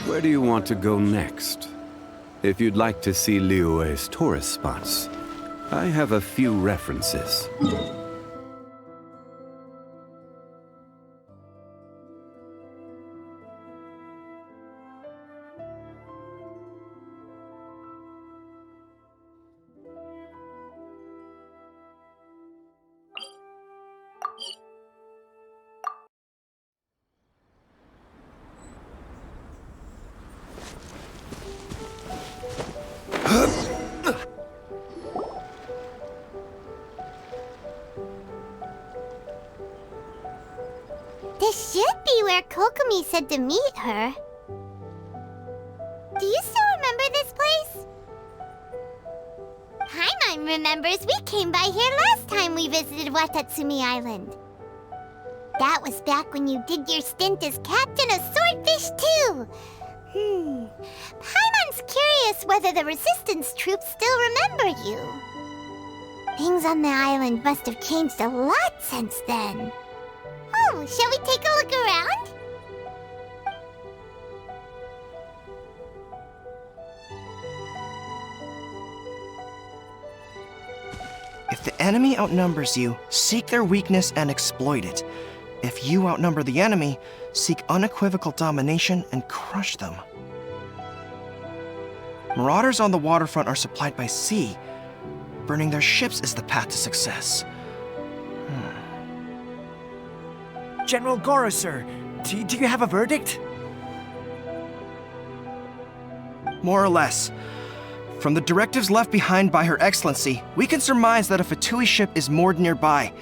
Where do you want to go next? If you'd like to see Liyue's tourist spots, I have a few references. This should be where Kokumi said to meet her. Do you still remember this place? Paimon remembers we came by here last time we visited Watatsumi Island. That was back when you did your stint as captain of Swordfish too. Paimon's curious whether the resistance troops still remember you. Things on the island must have changed a lot since then. Oh, shall we take a look around? If the enemy outnumbers you, seek their weakness and exploit it. If you outnumber the enemy, seek unequivocal domination and crush them. Marauders on the waterfront are supplied by sea. Burning their ships is the path to success. General Goro, sir, do you have a verdict? More or less. From the directives left behind by Her Excellency, we can surmise that a Fatui ship is moored nearby.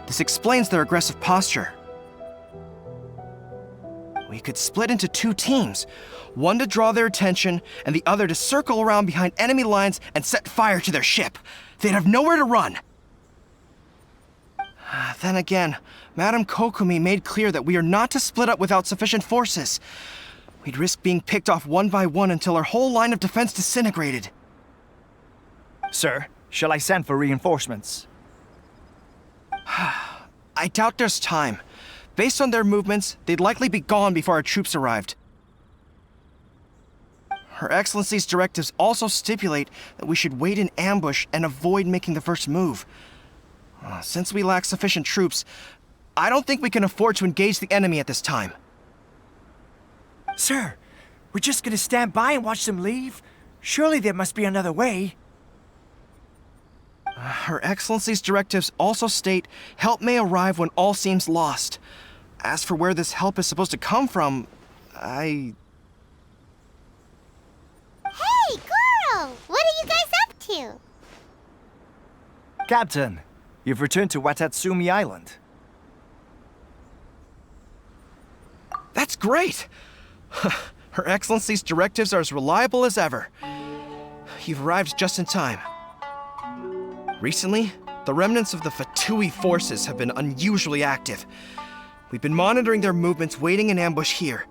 This explains their aggressive posture. We could split into two teams, one to draw their attention, and the other to circle around behind enemy lines and set fire to their ship. They'd have nowhere to run. Then again, Madame Kokumi made clear that we are not to split up without sufficient forces. We'd risk being picked off one by one until our whole line of defense disintegrated. Sir, shall I send for reinforcements? I doubt there's time. Based on their movements, they'd likely be gone before our troops arrived. Her Excellency's directives also stipulate that we should wait in ambush and avoid making the first move. Since we lack sufficient troops, I don't think we can afford to engage the enemy at this time. Sir, we're just gonna stand by and watch them leave? Surely there must be another way. Her Excellency's directives also state help may arrive when all seems lost. As for where this help is supposed to come from, Hey, Goro! What are you guys up to? Captain, you've returned to Watatsumi Island. That's great! Her Excellency's directives are as reliable as ever. You've arrived just in time. Recently, the remnants of the Fatui forces have been unusually active. We've been monitoring their movements, waiting in ambush here.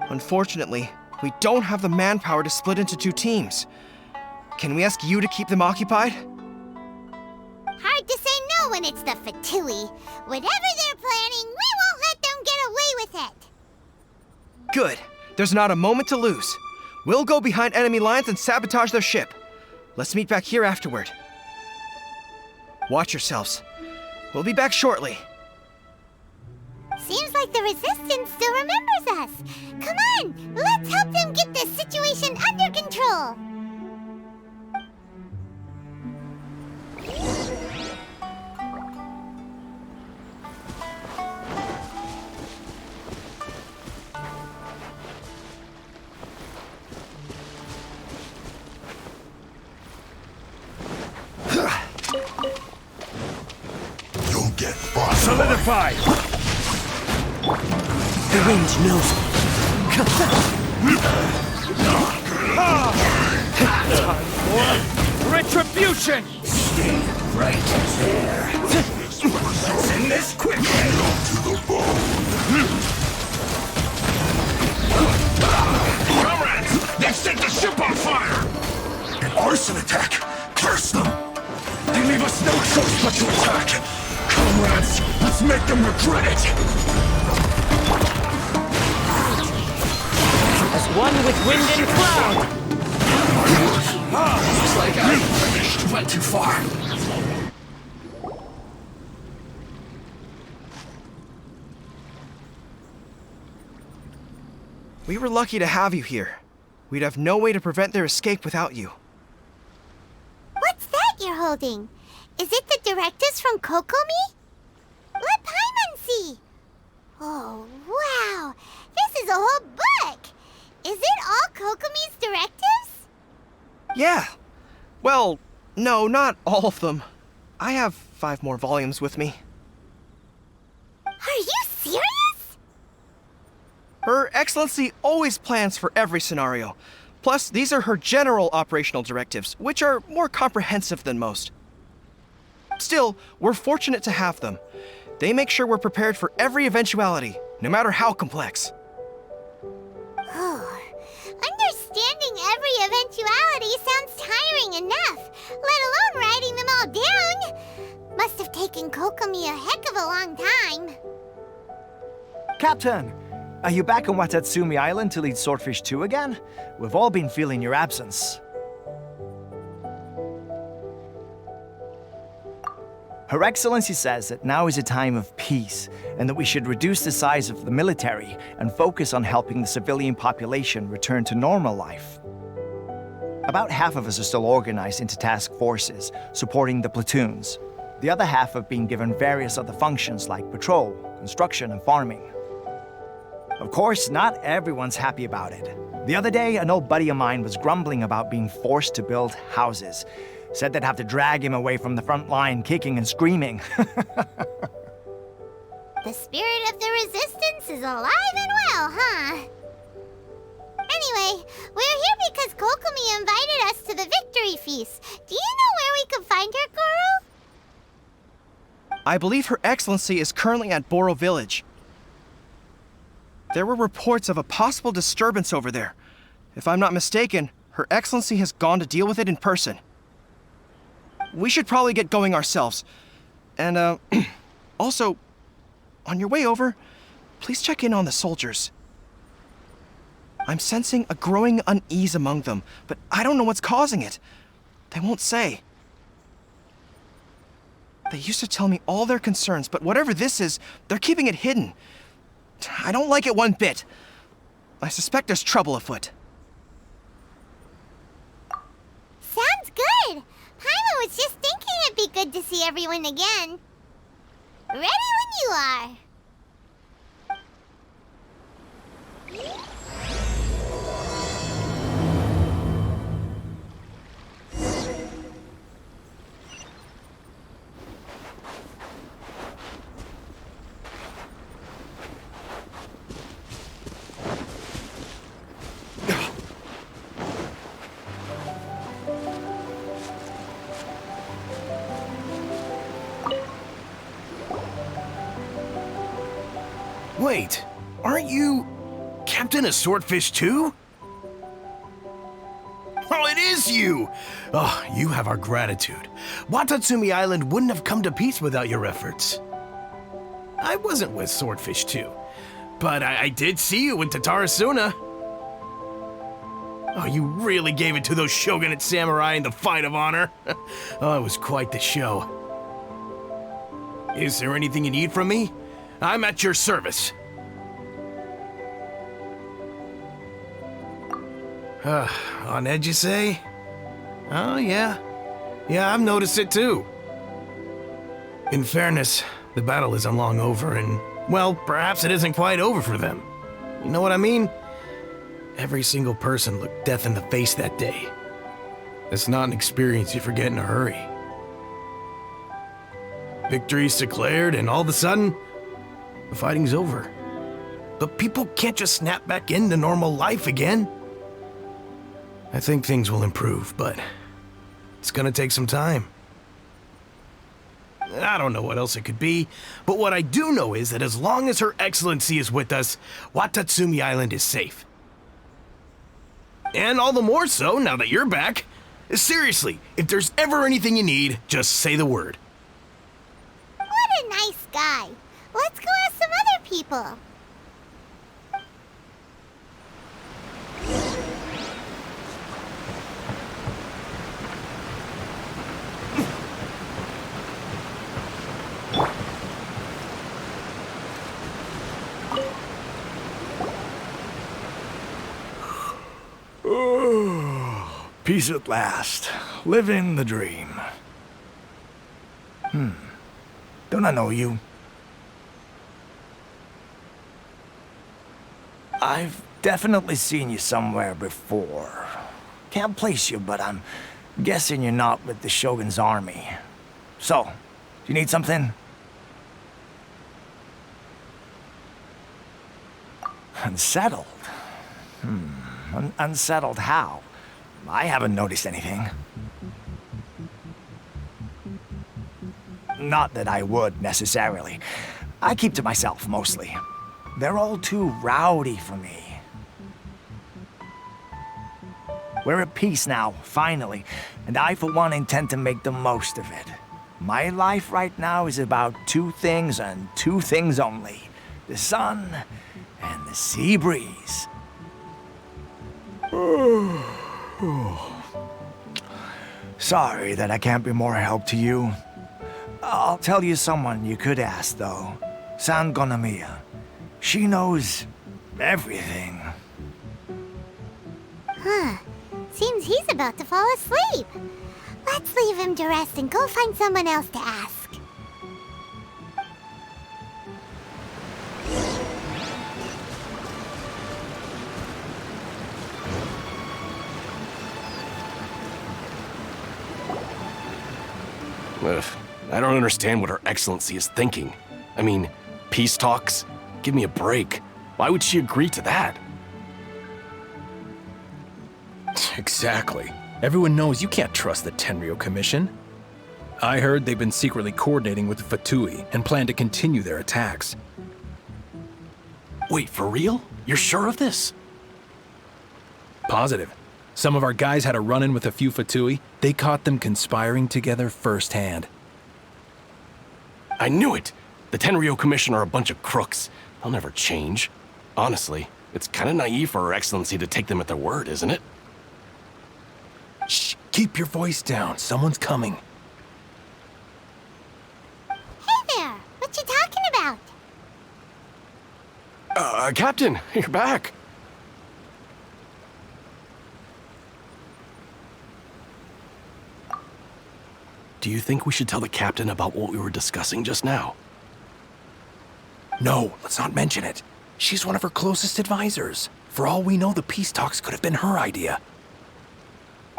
Unfortunately, we don't have the manpower to split into two teams. Can we ask you to keep them occupied? Hard to say no when it's the Fatui. Whatever they're planning, we won't let them get away with it. Good. There's not a moment to lose. We'll go behind enemy lines and sabotage their ship. Let's meet back here afterward. Watch yourselves. We'll be back shortly. Seems like the Resistance still remembers us. Come on, let's help them get this situation under control. You'll get fought. Solidify! The wind knows me. Time for retribution! Stay right there. Let's end this quickly. To the bone. Comrades, they set the ship on fire. An arson attack. Curse them. They leave us no choice but to attack. Comrades, let's make them regret it. one with wind and cloud. Looks like I went too far. We were lucky to have you here. We'd have no way to prevent their escape without you. What's that you're holding? Is it the directives from Kokomi? Let Paimon see. Oh, wow. This is a whole book. Is it all Kokomi's directives? Yeah. Well, no, not all of them. I have 5 more volumes with me. Are you serious? Her Excellency always plans for every scenario. Plus, these are her general operational directives, which are more comprehensive than most. Still, we're fortunate to have them. They make sure we're prepared for every eventuality, no matter how complex. Understanding every eventuality sounds tiring enough, let alone writing them all down. Must have taken Kokomi a heck of a long time. Captain, are you back on Watatsumi Island to lead Swordfish 2 again? We've all been feeling your absence. Her Excellency says that now is a time of peace, and that we should reduce the size of the military and focus on helping the civilian population return to normal life. About half of us are still organized into task forces, supporting the platoons. The other half have been given various other functions like patrol, construction, and farming. Of course, not everyone's happy about it. The other day, an old buddy of mine was grumbling about being forced to build houses. Said they'd have to drag him away from the front line, kicking and screaming. The spirit of the resistance is alive and well, huh? Anyway, we're here because Kokomi invited us to the victory feast. Do you know where we can find her, Guru? I believe Her Excellency is currently at Boro Village. There were reports of a possible disturbance over there. If I'm not mistaken, Her Excellency has gone to deal with it in person. We should probably get going ourselves. And, also, on your way over, please check in on the soldiers. I'm sensing a growing unease among them, but I don't know what's causing it. They won't say. They used to tell me all their concerns, but whatever this is, they're keeping it hidden. I don't like it one bit. I suspect there's trouble afoot. Sounds good. Paimon was just thinking it'd be good to see everyone again. Ready when you are. Wait, aren't you Captain of Swordfish too? Oh, it is you! Oh, you have our gratitude. Watatsumi Island wouldn't have come to peace without your efforts. I wasn't with Swordfish 2, but I did see you in Tatarasuna. Oh, you really gave it to those shogunate samurai in the fight of honor. Oh, it was quite the show. Is there anything you need from me? I'm at your service. On edge, you say? Oh, yeah. Yeah, I've noticed it too. In fairness, the battle isn't long over, and, well, perhaps it isn't quite over for them. You know what I mean? Every single person looked death in the face that day. It's not an experience you forget in a hurry. Victory's declared, and all of a sudden, the fighting's over. But people can't just snap back into normal life again. I think things will improve, but it's gonna take some time. I don't know what else it could be, but what I do know is that as long as Her Excellency is with us, Watatsumi Island is safe. And all the more so now that you're back. Seriously, if there's ever anything you need, just say the word. What a nice guy. Let's go ask some other people. Peace at last. Living the dream. Don't I know you? I've definitely seen you somewhere before. Can't place you, but I'm guessing you're not with the Shogun's army. So, do you need something? Unsettled? Unsettled how? I haven't noticed anything. Not that I would, necessarily. I keep to myself, mostly. They're all too rowdy for me. We're at peace now, finally, and I, for one, intend to make the most of it. My life right now is about two things and two things only. The sun and the sea breeze. Sorry that I can't be more help to you. I'll tell you someone you could ask, though. San Gonomiya. She knows everything. Huh. Seems he's about to fall asleep. Let's leave him to rest and go find someone else to ask. Ugh, I don't understand what Her Excellency is thinking. I mean, peace talks? Give me a break. Why would she agree to that? Exactly. Everyone knows you can't trust the Tenryou Commission. I heard they've been secretly coordinating with the Fatui and plan to continue their attacks. Wait, for real? You're sure of this? Positive. Some of our guys had a run-in with a few Fatui. They caught them conspiring together firsthand. I knew it! The Tenryou Commission are a bunch of crooks. They'll never change. Honestly, it's kind of naive for Her Excellency to take them at their word, isn't it? Shh, keep your voice down. Someone's coming. Hey there! What you talking about? Captain, you're back. Do you think we should tell the captain about what we were discussing just now? No, let's not mention it. She's one of her closest advisors. For all we know, the peace talks could have been her idea.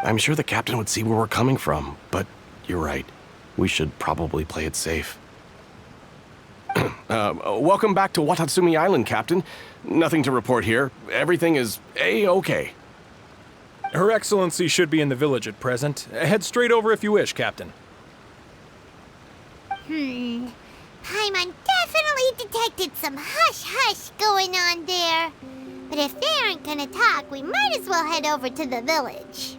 I'm sure the captain would see where we're coming from, but you're right. We should probably play it safe. Welcome back to Watatsumi Island, Captain. Nothing to report here. Everything is A-okay. Her Excellency should be in the village at present. Head straight over if you wish, Captain. Paimon definitely detected some hush-hush going on there. But if they aren't gonna talk, we might as well head over to the village.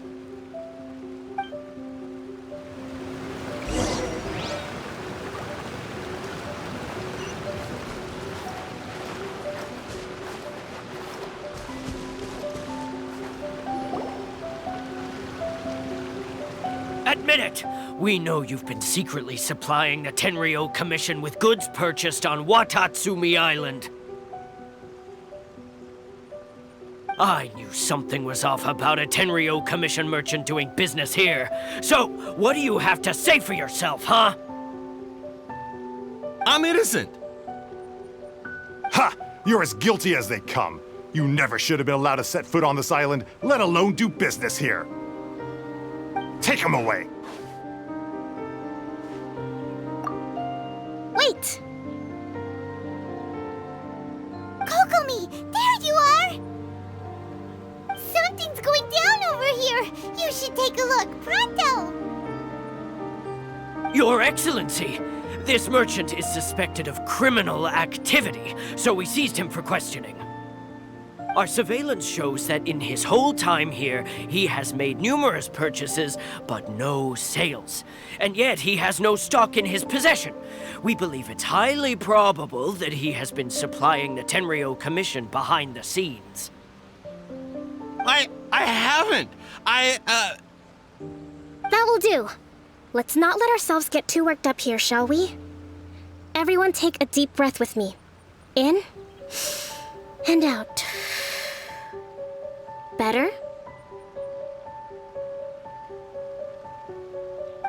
Admit it! We know you've been secretly supplying the Tenryou Commission with goods purchased on Watatsumi Island. I knew something was off about a Tenryou Commission merchant doing business here. So, what do you have to say for yourself, huh? I'm innocent! Ha! You're as guilty as they come. You never should have been allowed to set foot on this island, let alone do business here. Take him away! Wait! Kokomi, there you are! Something's going down over here! You should take a look, pronto! Your Excellency! This merchant is suspected of criminal activity, so we seized him for questioning. Our surveillance shows that in his whole time here, he has made numerous purchases, but no sales. And yet he has no stock in his possession. We believe it's highly probable that he has been supplying the Tenryou Commission behind the scenes. I haven't! That will do. Let's not let ourselves get too worked up here, shall we? Everyone take a deep breath with me. In and out. Better?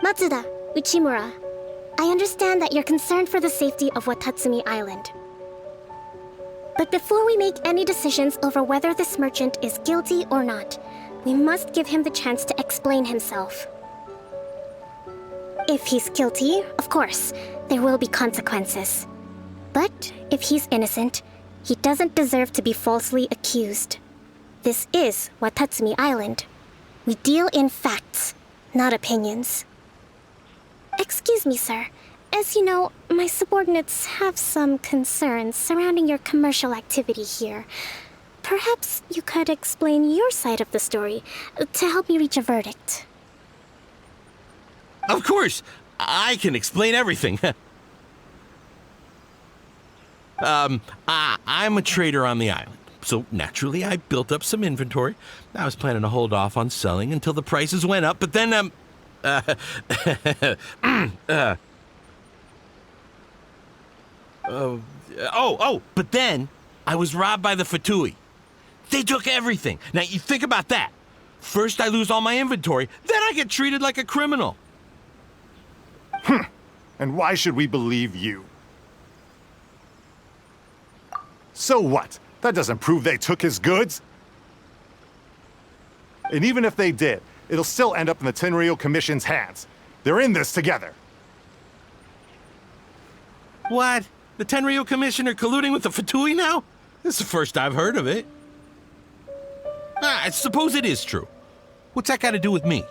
Matsuda, Uchimura, I understand that you're concerned for the safety of Watatsumi Island. But before we make any decisions over whether this merchant is guilty or not, we must give him the chance to explain himself. If he's guilty, of course, there will be consequences. But if he's innocent, he doesn't deserve to be falsely accused. This is Watatsumi Island. We deal in facts, not opinions. Excuse me, sir. As you know, my subordinates have some concerns surrounding your commercial activity here. Perhaps you could explain your side of the story to help me reach a verdict. Of course! I can explain everything. I'm a trader on the island, so naturally I built up some inventory. I was planning to hold off on selling until the prices went up, but then, but then I was robbed by the Fatui. They took everything. Now, you think about that. First I lose all my inventory, then I get treated like a criminal. And why should we believe you? So what? That doesn't prove they took his goods. And even if they did, it'll still end up in the Tenryou Commission's hands. They're in this together. What? The Tenryou Commissioner colluding with the Fatui now? This is the first I've heard of it. I suppose it is true. What's that got to do with me?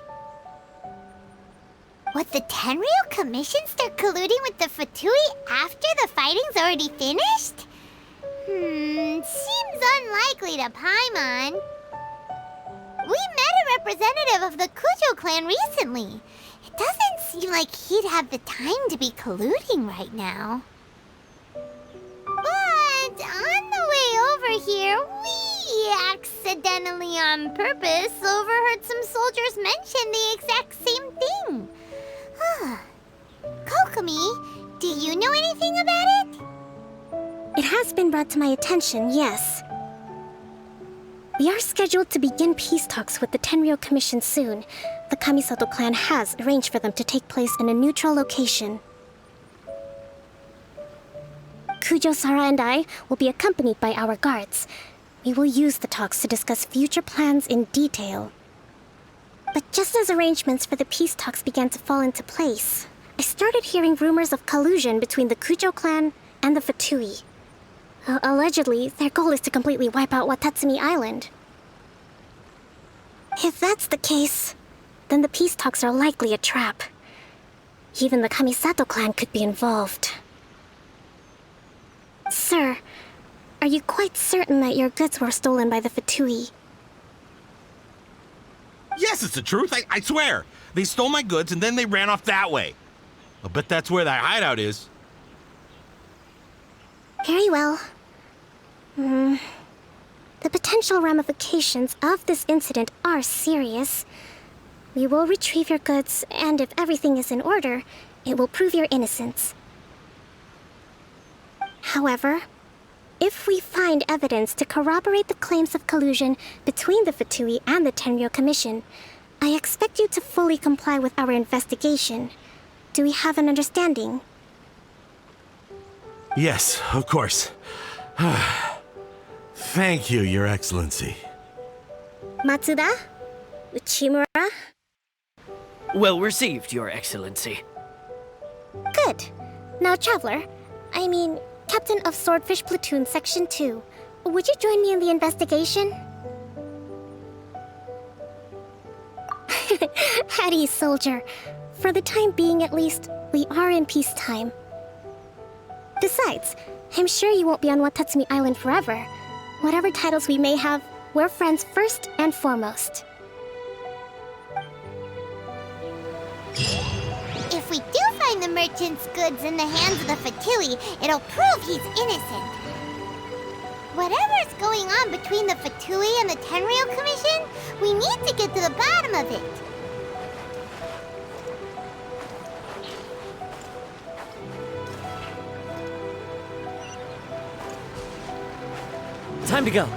Would the Tenryou Commission start colluding with the Fatui after the fighting's already finished? Seems unlikely to Paimon. We met a representative of the Kujo clan recently. It doesn't seem like he'd have the time to be colluding right now. But on the way over here, we accidentally on purpose overheard some soldiers mention the exact same thing. Kokomi, do you know anything about it? It has been brought to my attention, yes. We are scheduled to begin peace talks with the Tenryou Commission soon. The Kamisato clan has arranged for them to take place in a neutral location. Kujo-Sara and I will be accompanied by our guards. We will use the talks to discuss future plans in detail. But just as arrangements for the peace talks began to fall into place, I started hearing rumors of collusion between the Kujo clan and the Fatui. Allegedly, their goal is to completely wipe out Watatsumi Island. If that's the case, then the peace talks are likely a trap. Even the Kamisato clan could be involved. Sir, are you quite certain that your goods were stolen by the Fatui? Yes, it's the truth. I swear. They stole my goods and then they ran off that way. I'll bet that's where that hideout is. Very well. The potential ramifications of this incident are serious. We will retrieve your goods, and if everything is in order, it will prove your innocence. However, if we find evidence to corroborate the claims of collusion between the Fatui and the Tenryou Commission, I expect you to fully comply with our investigation. Do we have an understanding? Yes, of course. Thank you, Your Excellency. Matsuda? Uchimura? Well received, Your Excellency. Good. Now, Traveler, Captain of Swordfish Platoon Section 2, would you join me in the investigation? At ease, soldier. For the time being, at least, we are in peacetime. Besides, I'm sure you won't be on Watatsumi Island forever. Whatever titles we may have, we're friends first and foremost. If we do find the merchant's goods in the hands of the Fatui, it'll prove he's innocent. Whatever's going on between the Fatui and the Tenryou Commission, we need to get to the bottom of it. Time to go.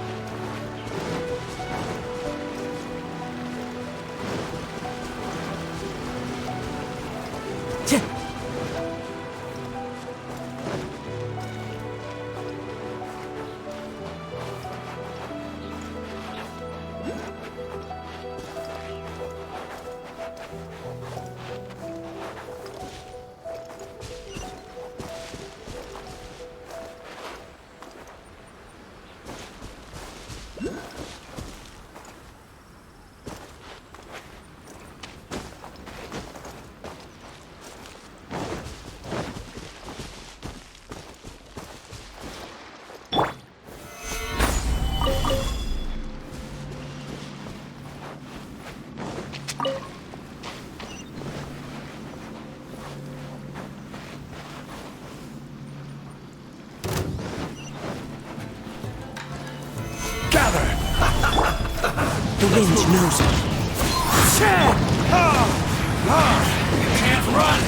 The wind knows it. You can't run!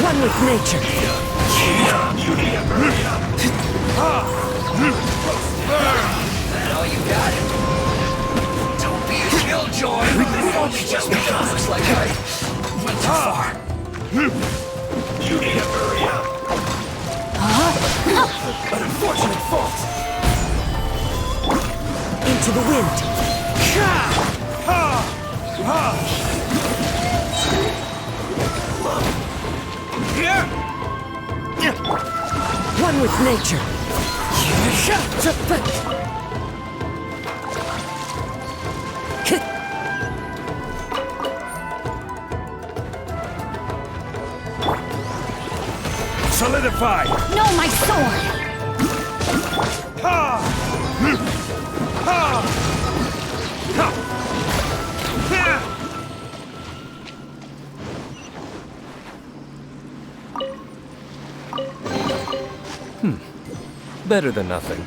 One with nature. Now you got it. Don't be a killjoy. Only just because it looks like I went too far. You need to hurry up. An unfortunate fault. Into the wind. One with nature. Solidify! No, my sword! Better than nothing.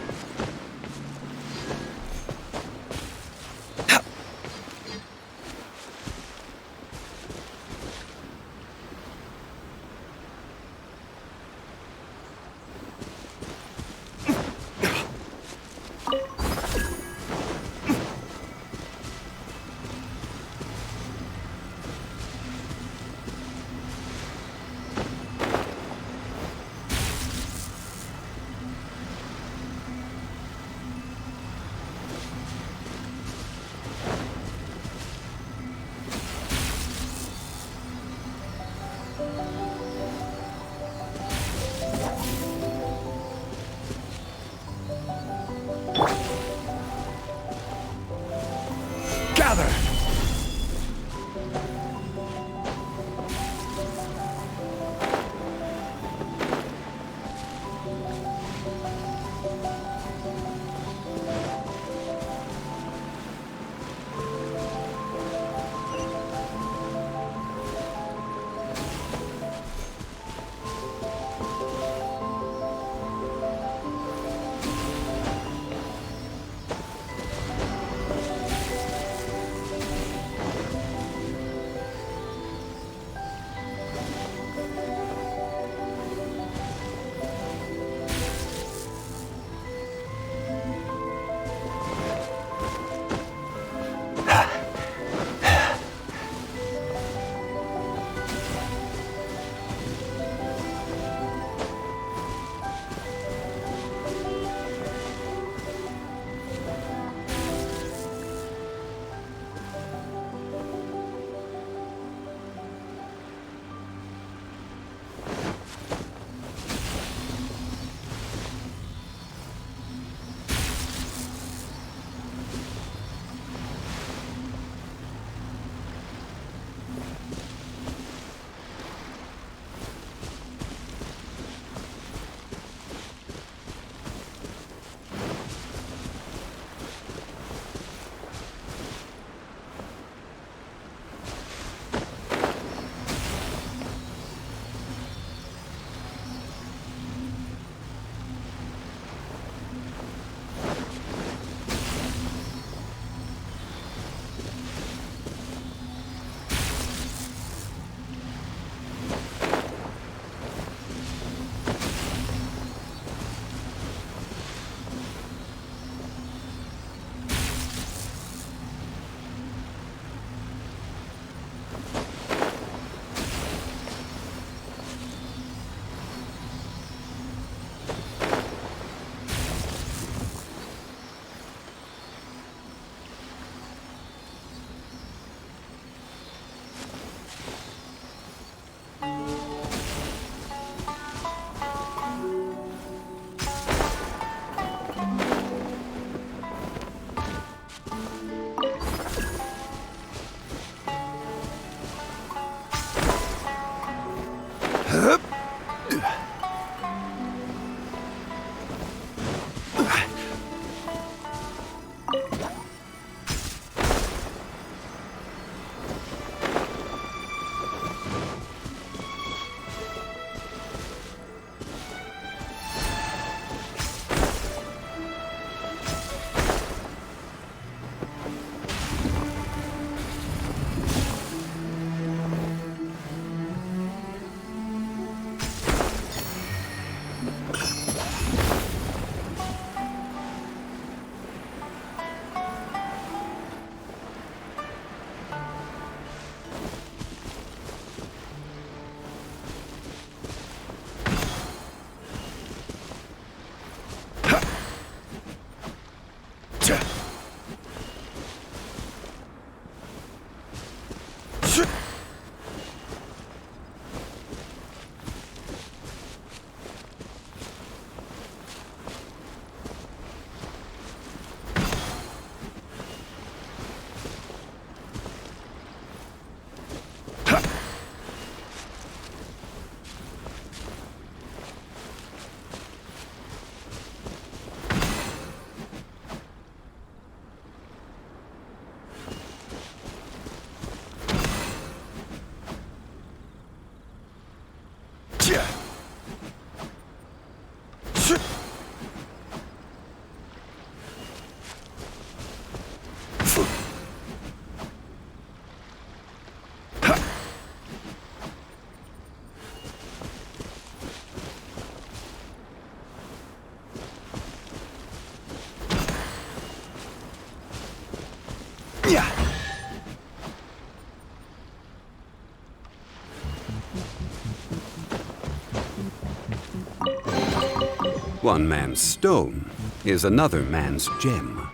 One man's stone is another man's gem.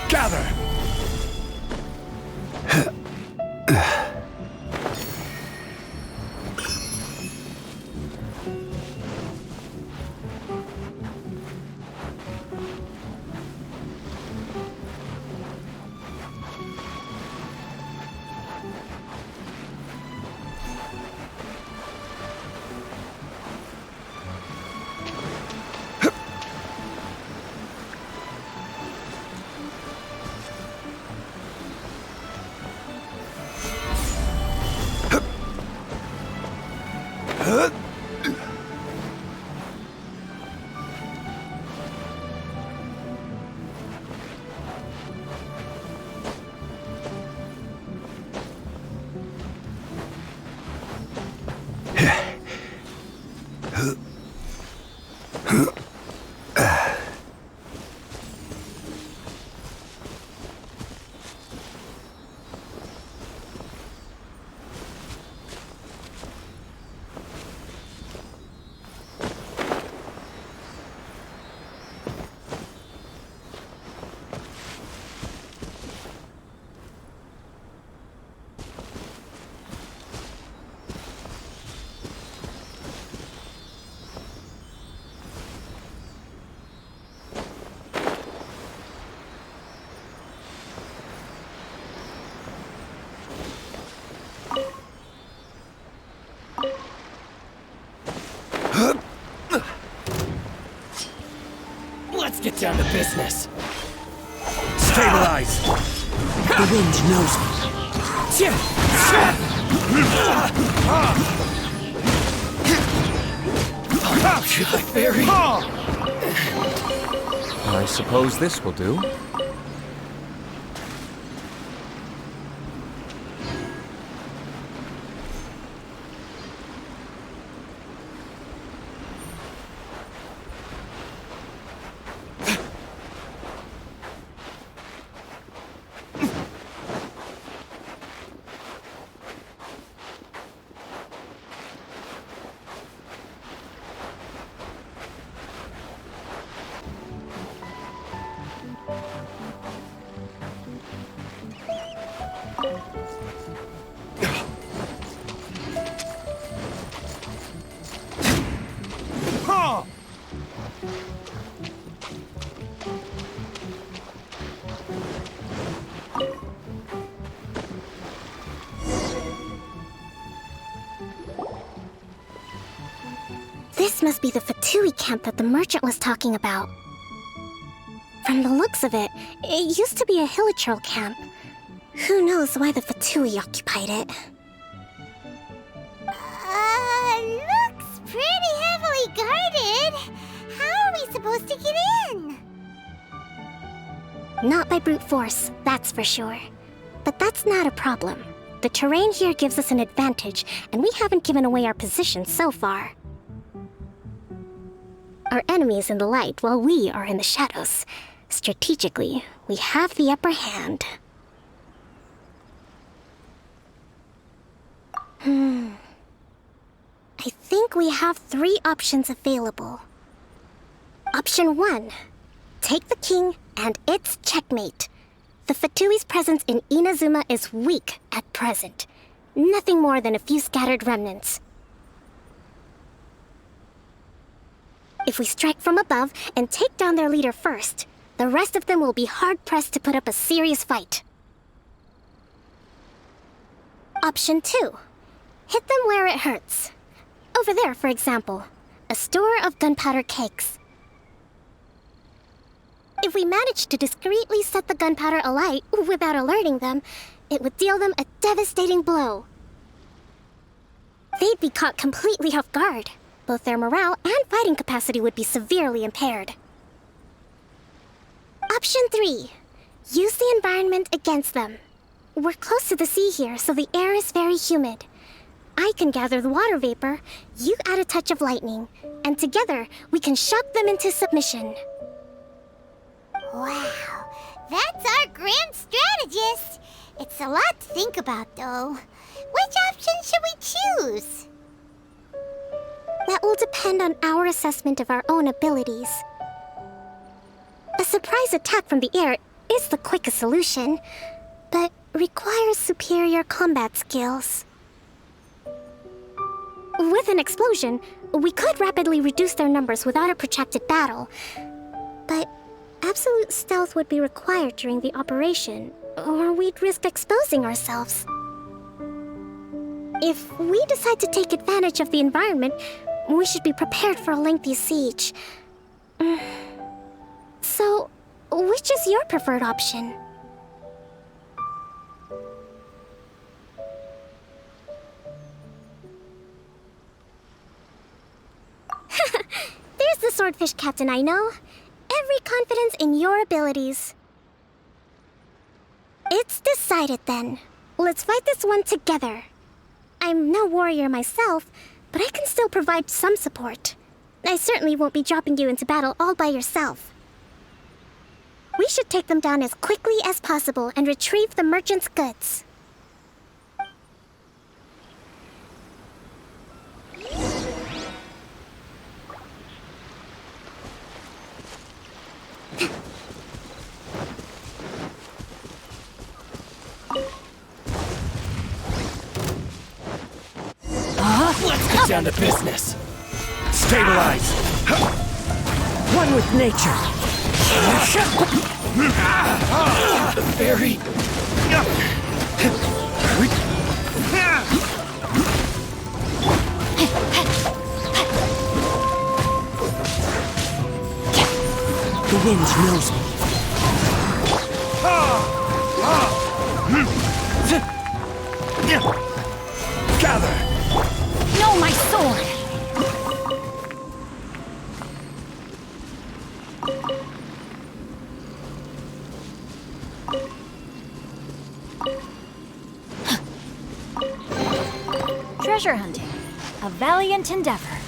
Gather! Let's get down to business. Stabilize! The wind knows me. Should I bury? I suppose this will do. This must be the Fatui camp that the merchant was talking about. From the looks of it, it used to be a hilichurl camp. Who knows why the Fatui occupied it? Looks pretty heavily guarded. How are we supposed to get in? Not by brute force, that's for sure. But that's not a problem. The terrain here gives us an advantage, and we haven't given away our position so far. Our enemy is in the light while we are in the shadows. Strategically, we have the upper hand. I think we have 3 options available. Option 1. Take the king, and it's checkmate. The Fatui's presence in Inazuma is weak at present. Nothing more than a few scattered remnants. If we strike from above and take down their leader first, the rest of them will be hard-pressed to put up a serious fight. Option 2. Hit them where it hurts. Over there, for example, a store of gunpowder cakes. If we manage to discreetly set the gunpowder alight without alerting them, it would deal them a devastating blow. They'd be caught completely off guard. Both their morale and fighting capacity would be severely impaired. Option 3. Use the environment against them. We're close to the sea here, so the air is very humid. I can gather the water vapor, you add a touch of lightning, and together we can shock them into submission. Wow, that's our grand strategist. It's a lot to think about, though. Which option should we choose? That will depend on our assessment of our own abilities. A surprise attack from the air is the quickest solution, but requires superior combat skills. With an explosion, we could rapidly reduce their numbers without a protracted battle, but absolute stealth would be required during the operation, or we'd risk exposing ourselves. If we decide to take advantage of the environment, we should be prepared for a lengthy siege. So, which is your preferred option? There's the swordfish captain I know. Every confidence in your abilities. It's decided then. Let's fight this one together. I'm no warrior myself, but I can still provide some support. I certainly won't be dropping you into battle all by yourself. We should take them down as quickly as possible and retrieve the merchant's goods. Let's get down to business. Stabilize. One with nature. The fairy. The wind knows me. Gather. No, my sword! Treasure hunting, a valiant endeavor.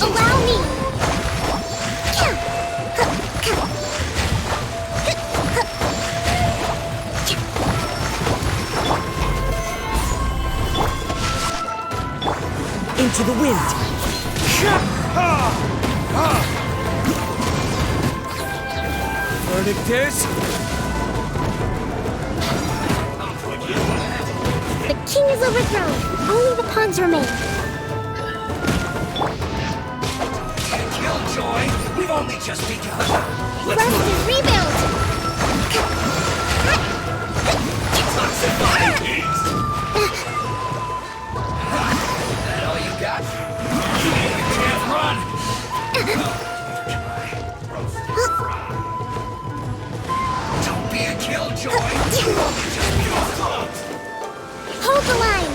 Allow me! Into the wind. Verdict is... The king is overthrown. Only the pawns remain. Killjoy, we've only just begun. Let's rebuild! Toxify beast. That all you got? You can't run. Don't be a killjoy. You've only just begun. Hold the line!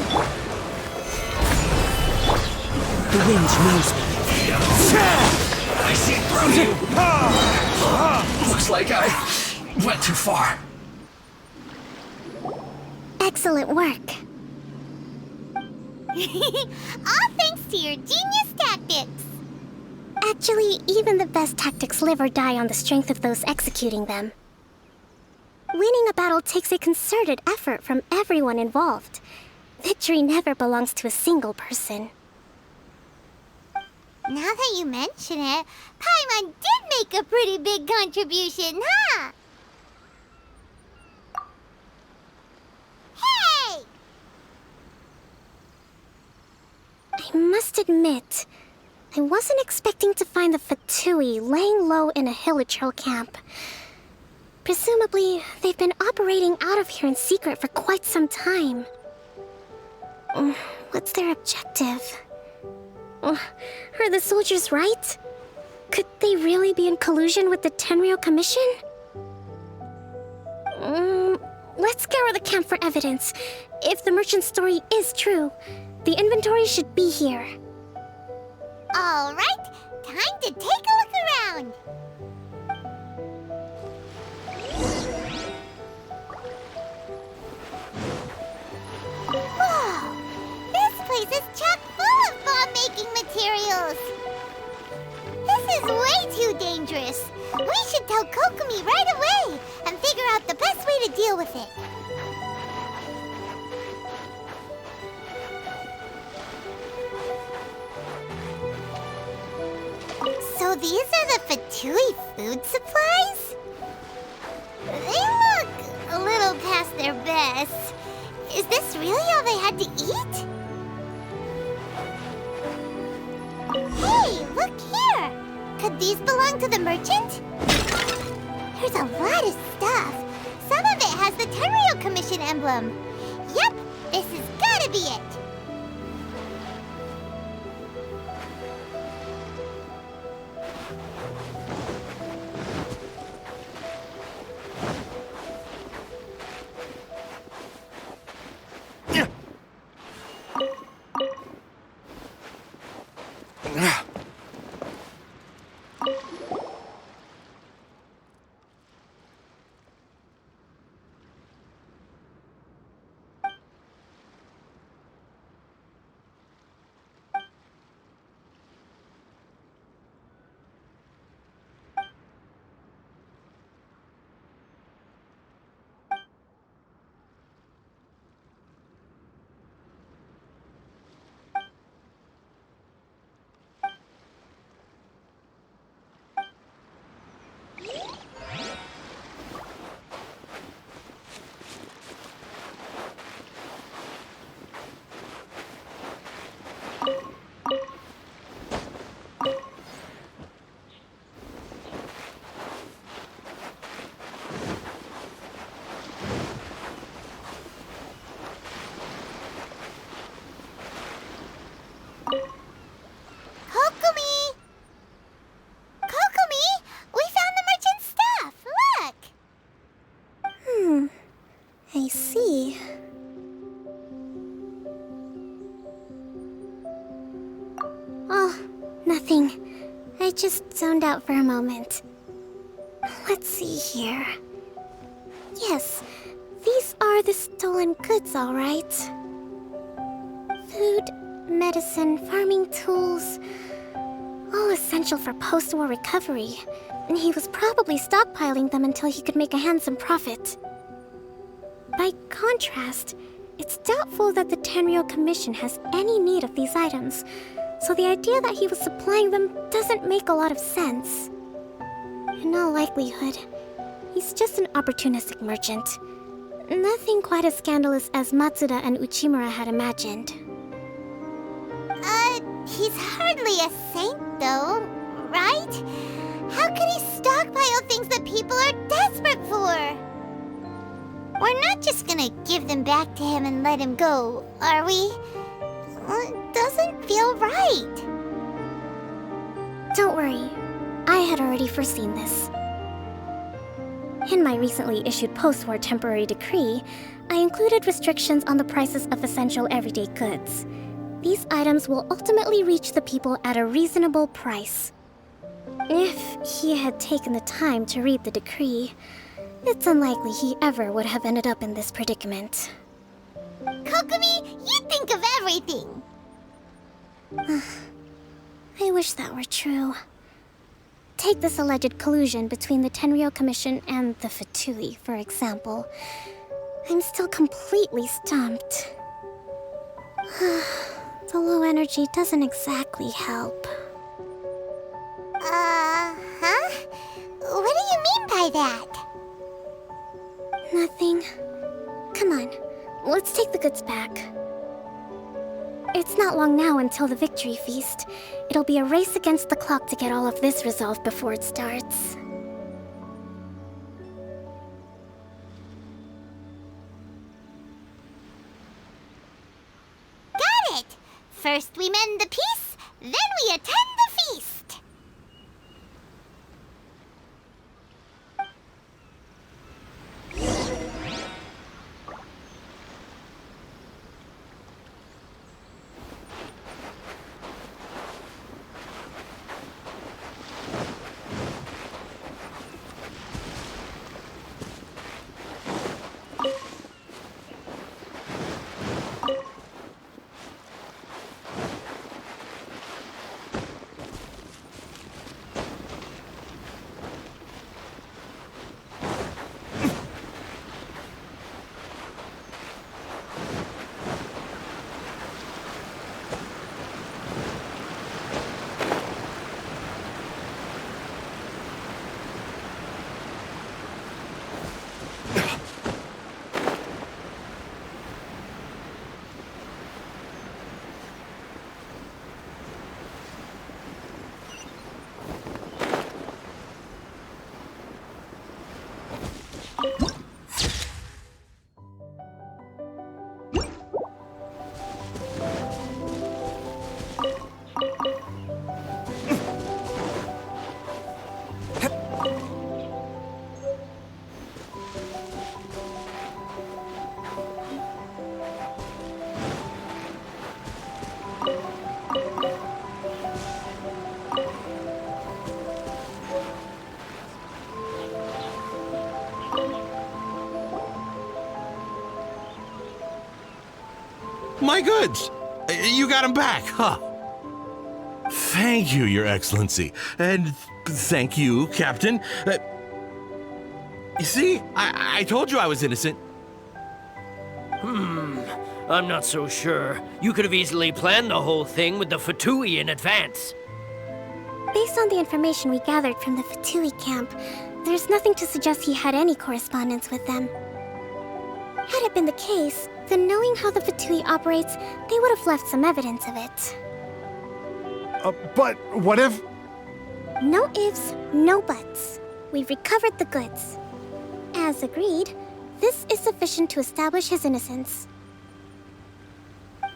The wind knows me. I see through you. Looks like I went too far. Excellent work. All thanks to your genius tactics! Actually, even the best tactics live or die on the strength of those executing them. Winning a battle takes a concerted effort from everyone involved. Victory never belongs to a single person. Now that you mention it, Paimon did make a pretty big contribution, huh? Hey! I must admit, I wasn't expecting to find the Fatui laying low in a Hilichurl camp. Presumably, they've been operating out of here in secret for quite some time. What's their objective? Are the soldiers right? Could they really be in collusion with the Tenryou Commission? Let's scour the camp for evidence. If the merchant's story is true, the inventory should be here. All right, time to take a look around. Whoa! This place is chock full of bomb-making materials. This is way too dangerous. We should tell Kokomi right away and figure out the best way to deal with it. So these are the Fatui food supplies? They look a little past their best. Is this really all they had to eat? Hey, look here! Could these belong to the merchant? There's a lot of stuff. Some of it has the Tenryou Commission emblem. Yep, this has gotta be it. I see. Oh, nothing. I just zoned out for a moment. Let's see here. Yes, these are the stolen goods, all right. Food, medicine, farming tools, all essential for post-war recovery. And he was probably stockpiling them until he could make a handsome profit. By contrast, it's doubtful that the Tenryou Commission has any need of these items, so the idea that he was supplying them doesn't make a lot of sense. In all likelihood, he's just an opportunistic merchant. Nothing quite as scandalous as Matsuda and Uchimura had imagined. He's hardly a saint, though, right? How could he stockpile things that people are desperate for? We're not just gonna give them back to him and let him go, are we? It doesn't feel right. Don't worry, I had already foreseen this. In my recently issued post-war temporary decree, I included restrictions on the prices of essential everyday goods. These items will ultimately reach the people at a reasonable price. If he had taken the time to read the decree, it's unlikely he ever would have ended up in this predicament. Kokomi, you think of everything! I wish that were true. Take this alleged collusion between the Tenryou Commission and the Fatui, for example. I'm still completely stumped. The low energy doesn't exactly help. Huh? What do you mean by that? Nothing. Come on, let's take the goods back. It's not long now until the victory feast. It'll be a race against the clock to get all of this resolved before it starts. First we mend the peace, then we attend the feast. My goods! You got them back, huh? Thank you, Your Excellency. And thank you, Captain. You see, I told you I was innocent. I'm not so sure. You could have easily planned the whole thing with the Fatui in advance. Based on the information we gathered from the Fatui camp, there's nothing to suggest he had any correspondence with them. Had it been the case, then knowing how the Fatui operates, they would have left some evidence of it. But what if... No ifs, no buts. We've recovered the goods. As agreed, this is sufficient to establish his innocence.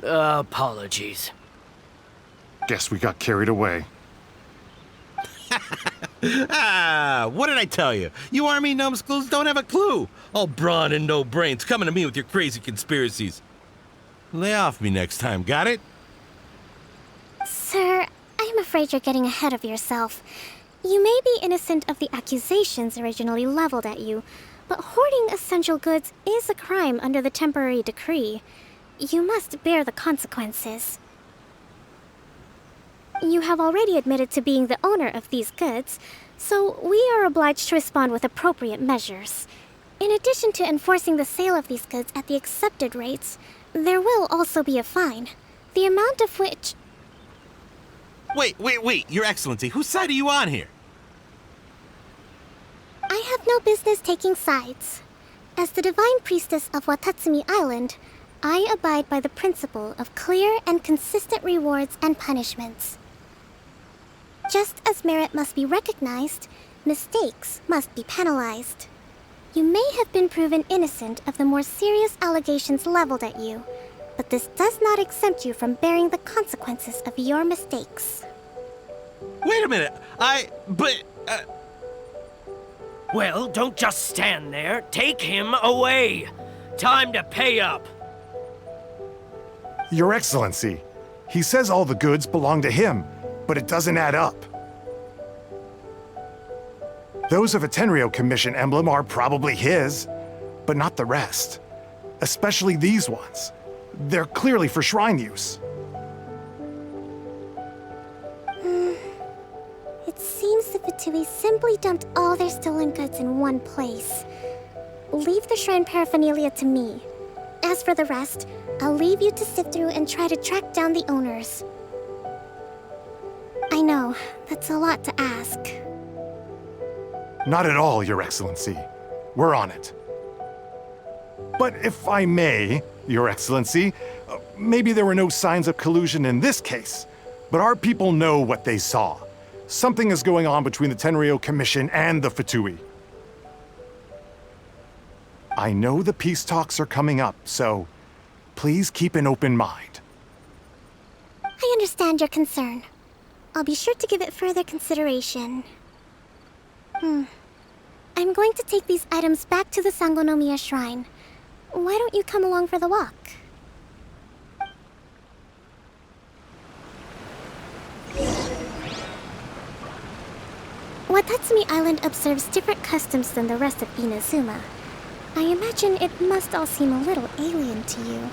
Apologies. Guess we got carried away. What did I tell you? You army numbskulls don't have a clue. All brawn and no brains coming to me with your crazy conspiracies. Lay off me next time, got it? Sir, I'm afraid you're getting ahead of yourself. You may be innocent of the accusations originally leveled at you, but hoarding essential goods is a crime under the temporary decree. You must bear the consequences. You have already admitted to being the owner of these goods, so we are obliged to respond with appropriate measures. In addition to enforcing the sale of these goods at the accepted rates, there will also be a fine, the amount of which... Wait, Your Excellency, whose side are you on here? I have no business taking sides. As the Divine Priestess of Watatsumi Island, I abide by the principle of clear and consistent rewards and punishments. Just as merit must be recognized, mistakes must be penalized. You may have been proven innocent of the more serious allegations leveled at you, but this does not exempt you from bearing the consequences of your mistakes. Wait a minute, Well, don't just stand there. Take him away. Time to pay up. Your Excellency, he says all the goods belong to him, but it doesn't add up. Those of a Tenryou Commission emblem are probably his, but not the rest. Especially these ones. They're clearly for shrine use. It seems the Fatui simply dumped all their stolen goods in one place. Leave the shrine paraphernalia to me. As for the rest, I'll leave you to sift through and try to track down the owners. I know, that's a lot to ask. Not at all, Your Excellency. We're on it. But if I may, Your Excellency, maybe there were no signs of collusion in this case, but our people know what they saw. Something is going on between the Tenryou Commission and the Fatui. I know the peace talks are coming up, so please keep an open mind. understand your concern. I'll be sure to give it further consideration. I'm going to take these items back to the Sangonomiya Shrine. Why don't you come along for the walk? Watatsumi Island observes different customs than the rest of Inazuma. I imagine it must all seem a little alien to you.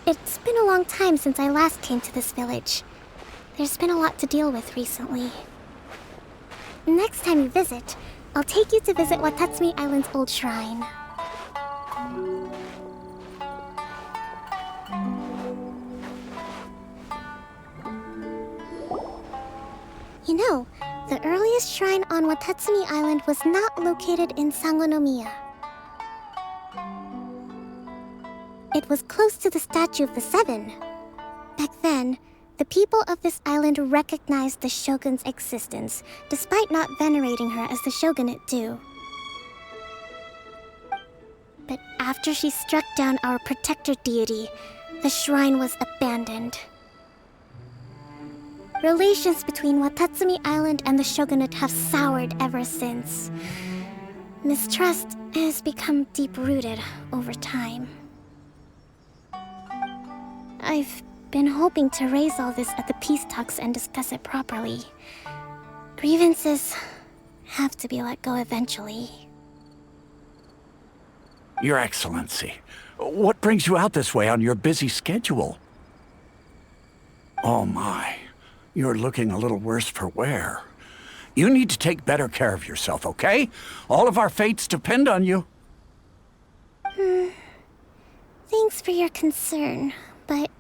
It's been a long time since I last came to this village. There's been a lot to deal with recently. Next time you visit, I'll take you to visit Watatsumi Island's old shrine. You know, the earliest shrine on Watatsumi Island was not located in Sangonomiya. It was close to the statue of the Seven. Back then, the people of this island recognized the shogun's existence, despite not venerating her as the shogunate do. But after she struck down our protector deity, the shrine was abandoned. Relations between Watatsumi Island and the shogunate have soured ever since. Mistrust has become deep-rooted over time. I've been hoping to raise all this at the peace talks and discuss it properly. Grievances have to be let go eventually. Your Excellency, what brings you out this way on your busy schedule? Oh my, you're looking a little worse for wear. You need to take better care of yourself, okay? All of our fates depend on you. Thanks for your concern, but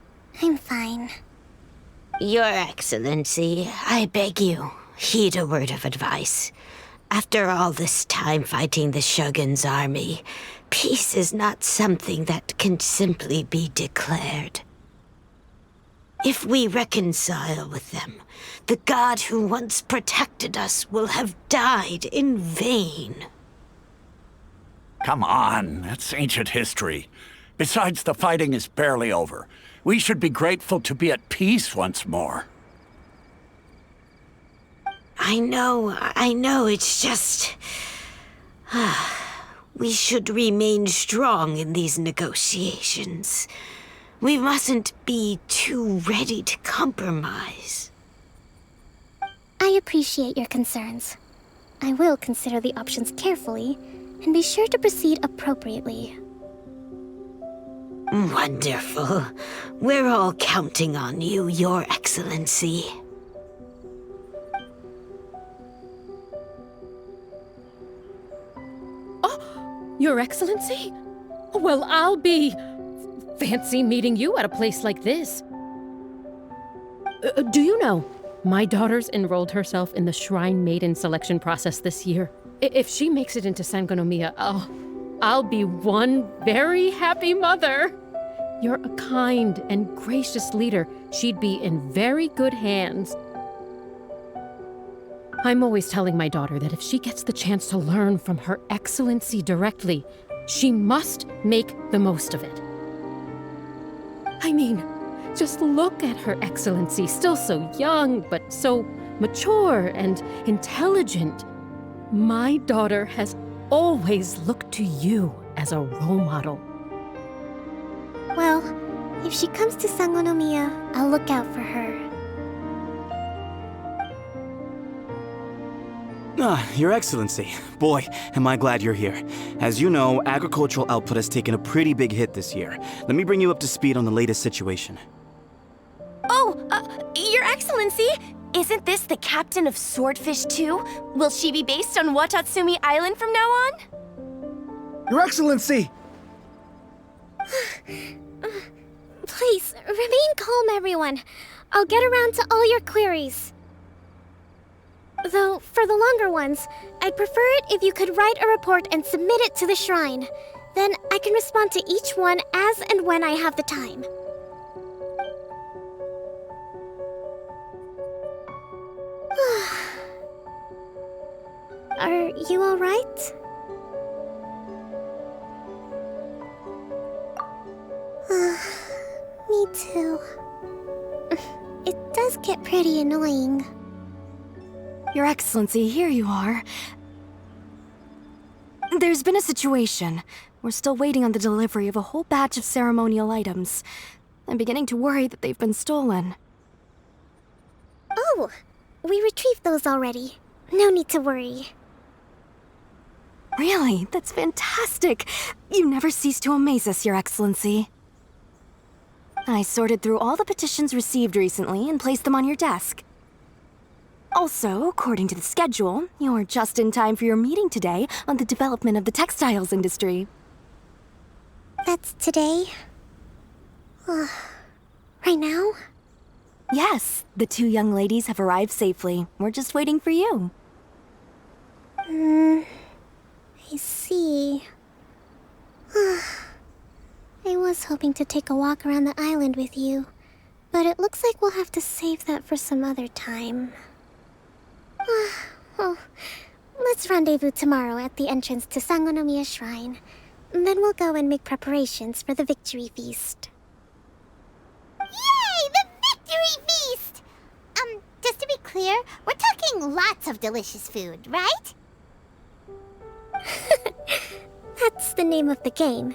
I'm fine. Your Excellency, I beg you, heed a word of advice. After all this time fighting the Shogun's army, peace is not something that can simply be declared. If we reconcile with them, the god who once protected us will have died in vain. Come on, that's ancient history. Besides, the fighting is barely over. We should be grateful to be at peace once more. I know, it's just... we should remain strong in these negotiations. We mustn't be too ready to compromise. I appreciate your concerns. I will consider the options carefully, and be sure to proceed appropriately. Wonderful. We're all counting on you, Your Excellency. Oh, Your Excellency? Well, I'll be... fancy meeting you at a place like this. Do you know, my daughter's enrolled herself in the Shrine Maiden selection process this year. If she makes it into Sangonomiya, I'll be one very happy mother. You're a kind and gracious leader. She'd be in very good hands. I'm always telling my daughter that if she gets the chance to learn from Her Excellency directly, she must make the most of it. I mean, just look at Her Excellency, still so young, but so mature and intelligent. My daughter has always looked to you as a role model. Well, if she comes to Sangonomiya, I'll look out for her. Your Excellency. Boy, am I glad you're here. As you know, agricultural output has taken a pretty big hit this year. Let me bring you up to speed on the latest situation. Oh, Your Excellency! Isn't this the captain of Swordfish 2? Will she be based on Watatsumi Island from now on? Your Excellency! Please, remain calm, everyone. I'll get around to all your queries. Though, for the longer ones, I'd prefer it if you could write a report and submit it to the shrine. Then I can respond to each one as and when I have the time. Are you alright? Me too. It does get pretty annoying. Your Excellency, here you are. There's been a situation. We're still waiting on the delivery of a whole batch of ceremonial items. I'm beginning to worry that they've been stolen. Oh, we retrieved those already. No need to worry. Really? That's fantastic! You never cease to amaze us, Your Excellency. I sorted through all the petitions received recently and placed them on your desk. Also, according to the schedule, you're just in time for your meeting today on the development of the textiles industry. That's today? Right now? Yes, the two young ladies have arrived safely. We're just waiting for you. I see. I was hoping to take a walk around the island with you, but it looks like we'll have to save that for some other time. Oh, let's rendezvous tomorrow at the entrance to Sangonomiya Shrine. Then we'll go and make preparations for the victory feast. Yay! The victory feast! Just to be clear, we're talking lots of delicious food, right? That's the name of the game.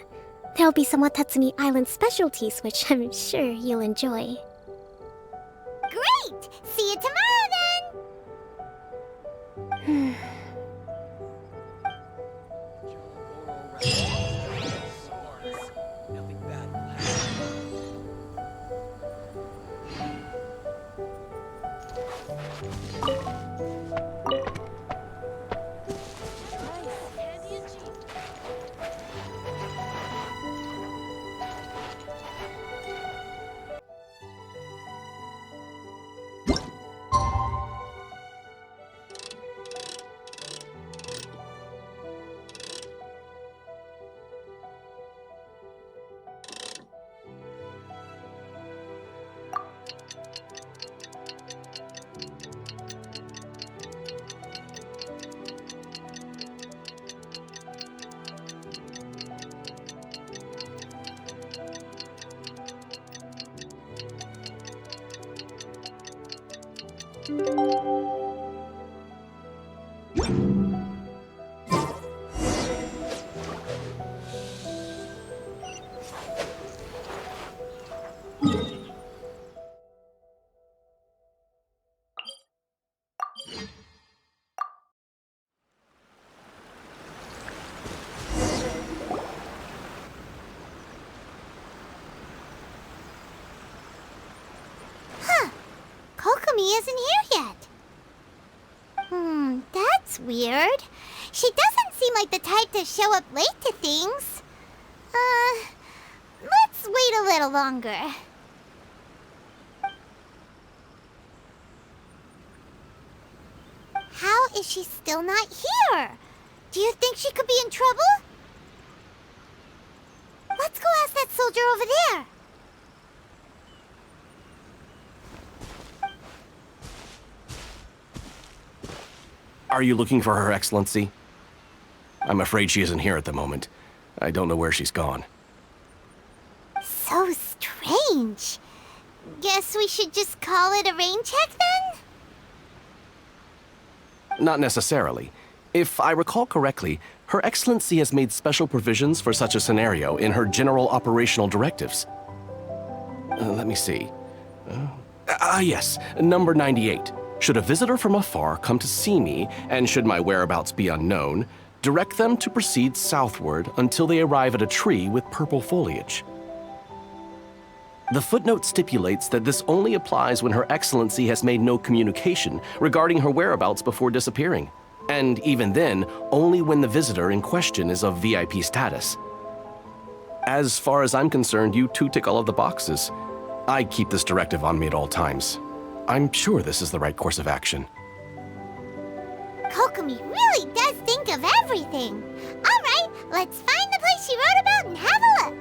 There'll be some Watatsumi Island specialties, which I'm sure you'll enjoy. Great! See you tomorrow then! Kokumi isn't here yet. That's weird. She doesn't seem like the type to show up late to things. Let's wait a little longer. How is she still not here? Do you think she could be in trouble? Let's go ask that soldier over there. Are you looking for Her Excellency? I'm afraid she isn't here at the moment. I don't know where she's gone. So strange. Guess we should just call it a rain check then? Not necessarily. If I recall correctly, Her Excellency has made special provisions for such a scenario in her general operational directives. Let me see. Yes, number 98. Should a visitor from afar come to see me, and should my whereabouts be unknown, direct them to proceed southward until they arrive at a tree with purple foliage. The footnote stipulates that this only applies when Her Excellency has made no communication regarding her whereabouts before disappearing, and even then, only when the visitor in question is of VIP status. As far as I'm concerned, you two tick all of the boxes. I keep this directive on me at all times. I'm sure this is the right course of action. Kokomi really does think of everything. All right, let's find the place she wrote about and have a look.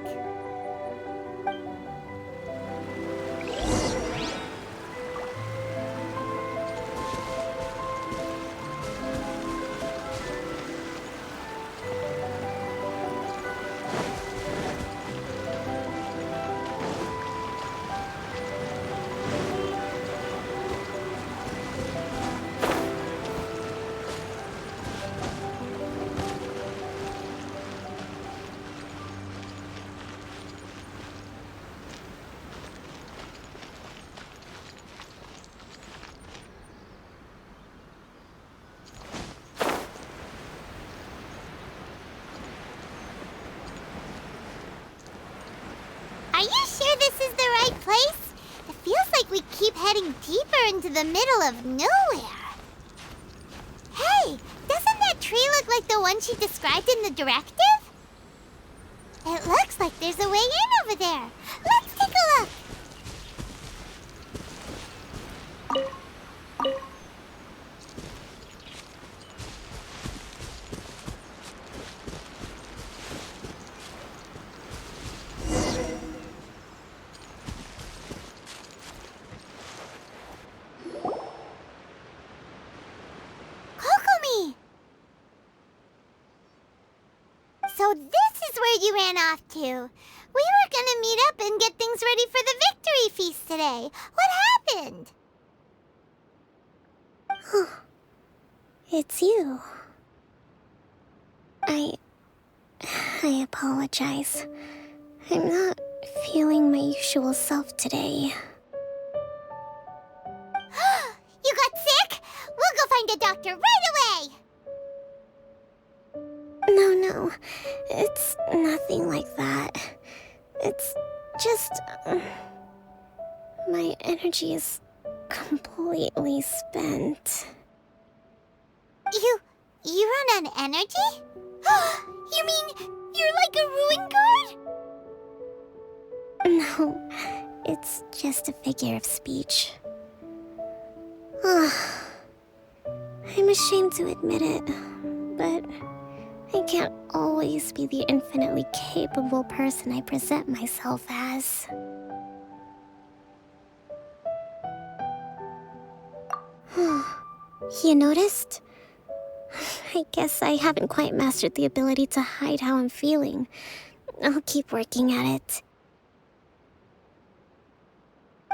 Are you sure this is the right place? It feels like we keep heading deeper into the middle of nowhere. Hey, doesn't that tree look like the one she described in the directive? It looks like there's a way in over there. Let's take a look. Kokomi! So this is where you ran off to. We were gonna meet up and get things ready for the victory feast today. What happened? It's you. I apologize. I'm not feeling my usual self today. You got sick? We'll go find a doctor right away! No. It's nothing like that. It's just... my energy is completely spent. You run on energy? You mean you're like a ruin guard? No, it's just a figure of speech. I'm ashamed to admit it, but I can't always be the infinitely capable person I present myself as. You noticed? I guess I haven't quite mastered the ability to hide how I'm feeling. I'll keep working at it.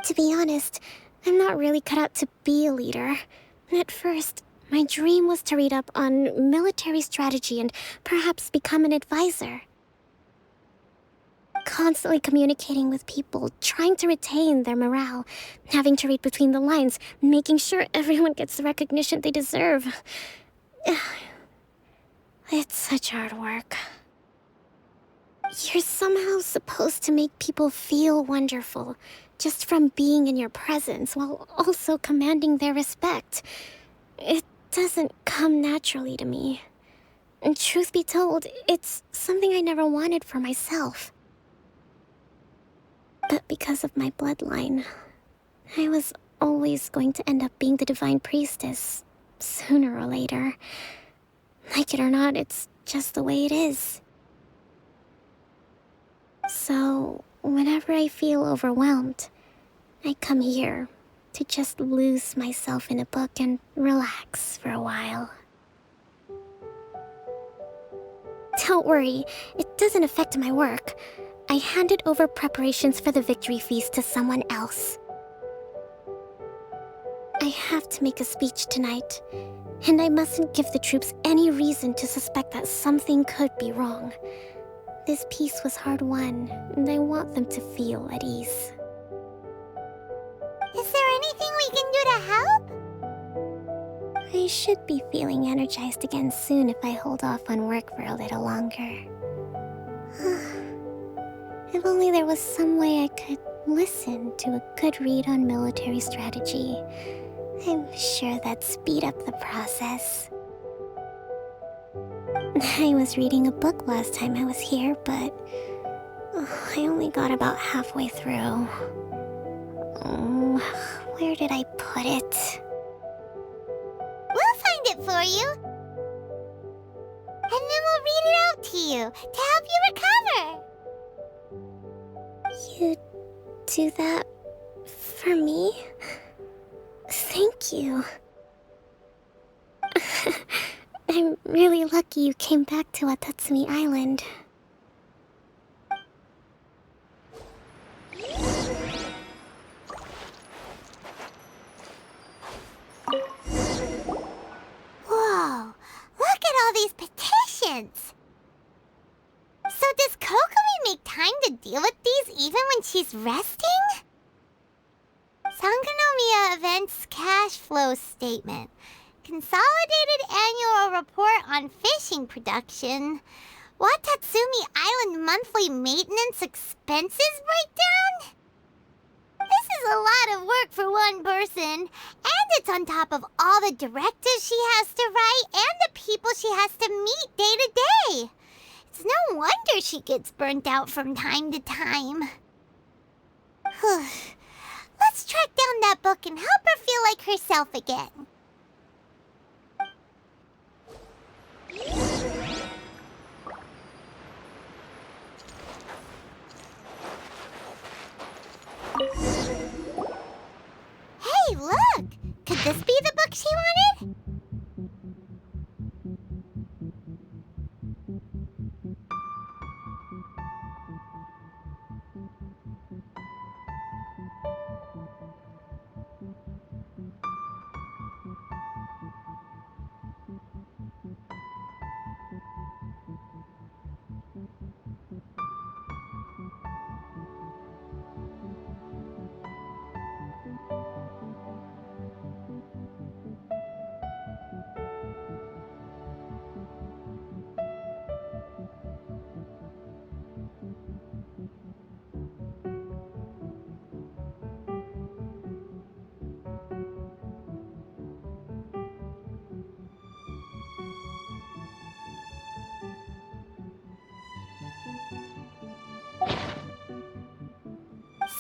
To be honest, I'm not really cut out to be a leader. At first, my dream was to read up on military strategy and perhaps become an advisor. Constantly communicating with people, trying to retain their morale, having to read between the lines, making sure everyone gets the recognition they deserve. It's such hard work. You're somehow supposed to make people feel wonderful, just from being in your presence, while also commanding their respect. It doesn't come naturally to me. And truth be told, it's something I never wanted for myself. But because of my bloodline, I was always going to end up being the divine priestess, sooner or later. Like it or not, it's just the way it is. So, whenever I feel overwhelmed, I come here to just lose myself in a book and relax for a while. Don't worry, it doesn't affect my work. I handed over preparations for the victory feast to someone else. I have to make a speech tonight, and I mustn't give the troops any reason to suspect that something could be wrong. This peace was hard-won, and I want them to feel at ease. Is there anything we can do to help? I should be feeling energized again soon if I hold off on work for a little longer. If only there was some way I could listen to a good read on military strategy. I'm sure that'd speed up the process. I was reading a book last time I was here, but I only got about halfway through. Oh, where did I put it? We'll find it for you. And then we'll read it out to you to help you recover. You do that for me? Thank you. I'm really lucky you came back to Watatsumi Island. Whoa, look at all these petitions. So does Kokumi make time to deal with these even when she's resting? Sangonomiya Events Cash Flow Statement. Consolidated Annual Report on Fishing Production. Watatsumi Island Monthly Maintenance Expenses Breakdown? This is a lot of work for one person, and it's on top of all the directives she has to write and the people she has to meet day to day. It's no wonder she gets burnt out from time to time. Let's track down that book and help her feel like herself again. Hey, look! Could this be the book she wanted?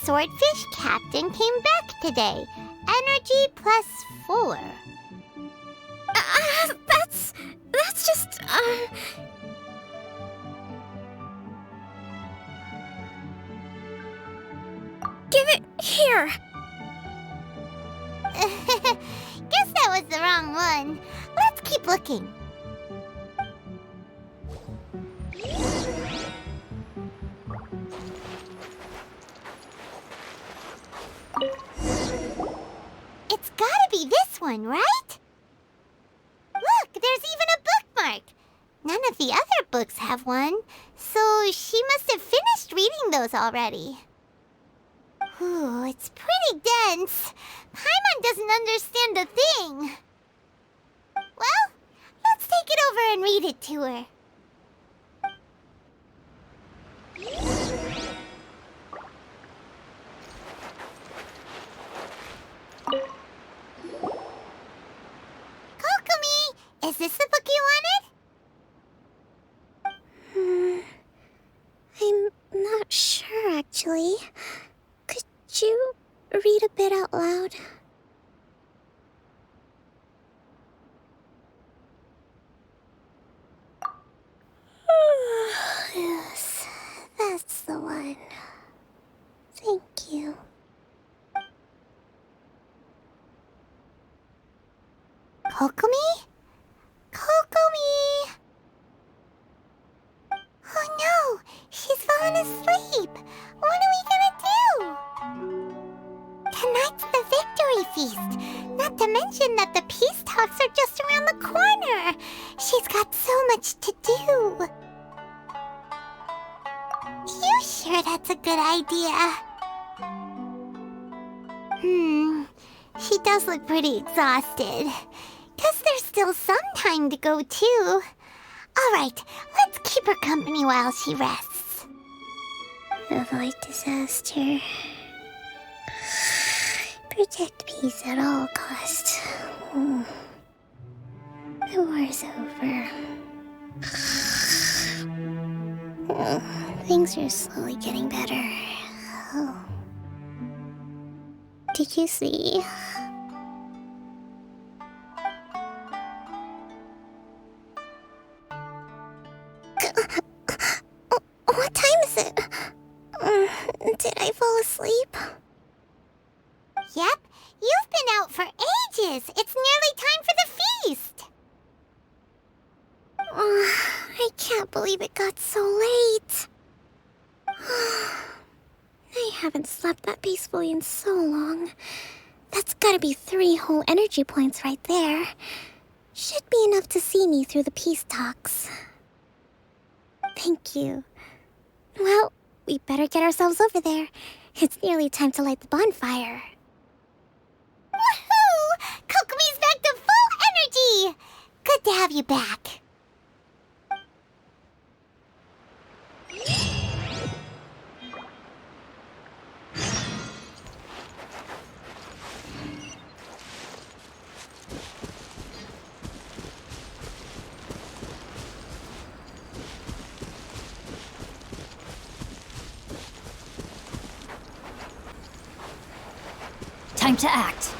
Swordfish Captain came back today. Energy +4. That's just, Give it here! Guess that was the wrong one. Let's keep looking. It's gotta be this one, right? Look, there's even a bookmark. None of the other books have one, so she must have finished reading those already. Ooh, it's pretty dense. Paimon doesn't understand a thing. Well, let's take it over and read it to her. Kokumi, is this the book you wanted? I'm not sure, actually. Could you read a bit out loud? Yes, that's the one. Thank you. Kokumi? Kokumi! Oh no! She's fallen asleep! What are we gonna do? Tonight's the victory feast! Not to mention that the peace talks are just around the corner! She's got so much to do! You sure that's a good idea? She does look pretty exhausted. Guess there's still some time to go, too. Alright, let's keep her company while she rests. Avoid disaster. Protect peace at all costs. The war's over. Things are slowly getting better. Did you see? What time is it? Did I fall asleep? Yep, you've been out for ages. It's nearly time for the feast. I can't believe it got so late. I haven't slept that peacefully in so long. That's gotta be 3 whole energy points right there. Should be enough to see me through the peace talks. Thank you. Well, we better get ourselves over there. It's nearly time to light the bonfire. Woohoo! Kokomi's back to full energy! Good to have you back. Time to act.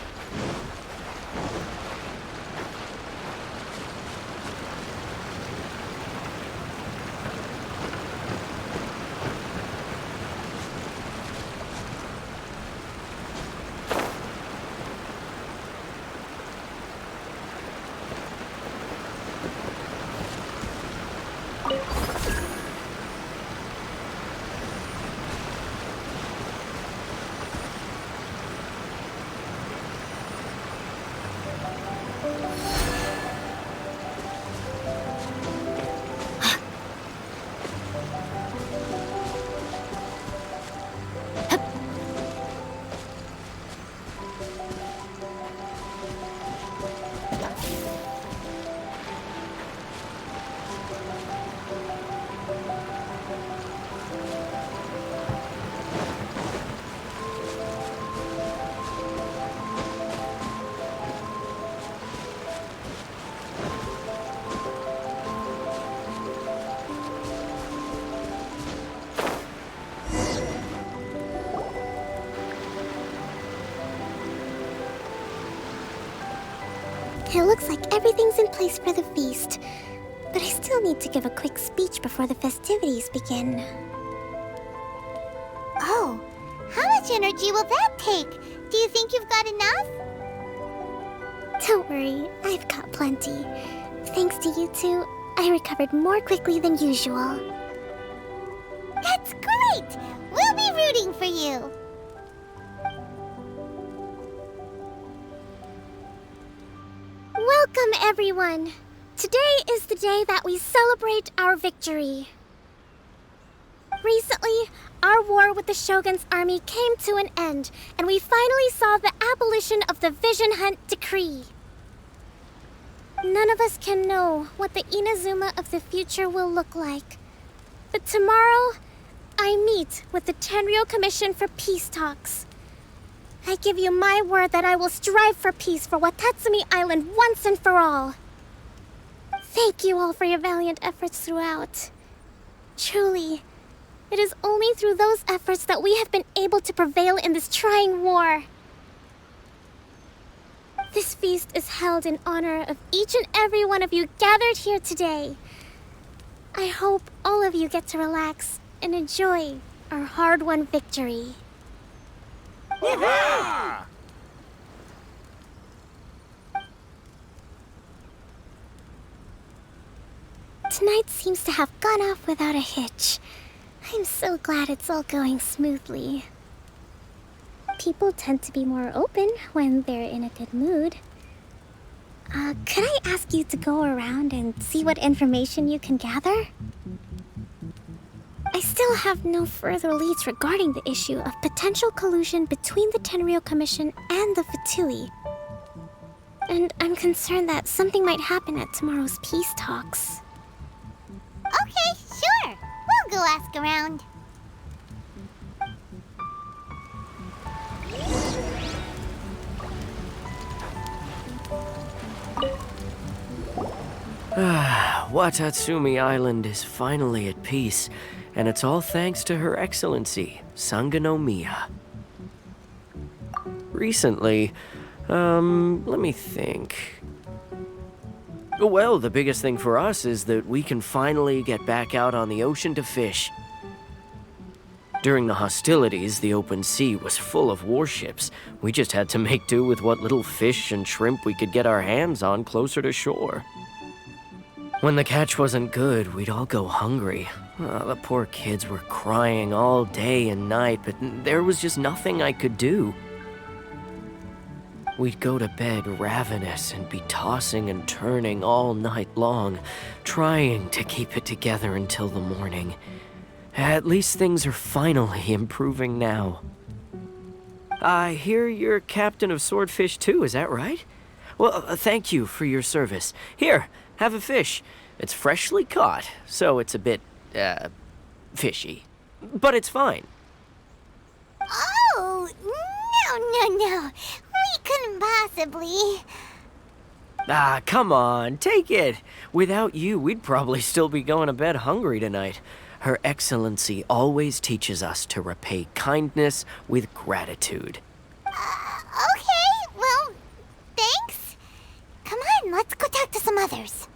It looks like everything's in place for the feast. But I still need to give a quick speech before the festivities begin. Oh, how much energy will that take? Do you think you've got enough? Don't worry, I've got plenty. Thanks to you two, I recovered more quickly than usual. That's great! We'll be rooting for you. Welcome, everyone! Today is the day that we celebrate our victory. Recently, our war with the Shogun's army came to an end, and we finally saw the abolition of the Vision Hunt Decree. None of us can know what the Inazuma of the future will look like. But tomorrow, I meet with the Tenryou Commission for peace talks. I give you my word that I will strive for peace for Watatsumi Island once and for all. Thank you all for your valiant efforts throughout. Truly, it is only through those efforts that we have been able to prevail in this trying war. This feast is held in honor of each and every one of you gathered here today. I hope all of you get to relax and enjoy our hard-won victory. Tonight seems to have gone off without a hitch. I'm so glad it's all going smoothly. People tend to be more open when they're in a good mood. Could I ask you to go around and see what information you can gather? I still have no further leads regarding the issue of potential collusion between the Tenryou Commission and the Fatui. And I'm concerned that something might happen at tomorrow's peace talks. Okay, sure. We'll go ask around. Watatsumi Island is finally at peace, and it's all thanks to Her Excellency, Sangonomiya. recently? Let me think. Well, the biggest thing for us is that we can finally get back out on the ocean to fish. During the hostilities, the open sea was full of warships. We just had to make do with what little fish and shrimp we could get our hands on closer to shore. When the catch wasn't good, we'd all go hungry. The poor kids were crying all day and night, but there was just nothing I could do. We'd go to bed ravenous and be tossing and turning all night long, trying to keep it together until the morning. At least things are finally improving now. I hear you're captain of Swordfish too, is that right? Well, thank you for your service. Here, have a fish. It's freshly caught, so it's a bit, fishy. But it's fine. Oh, no. We couldn't possibly. Ah, come on, take it. Without you, we'd probably still be going to bed hungry tonight. Her Excellency always teaches us to repay kindness with gratitude. Okay, well, thanks. Come on, let's go talk to some others.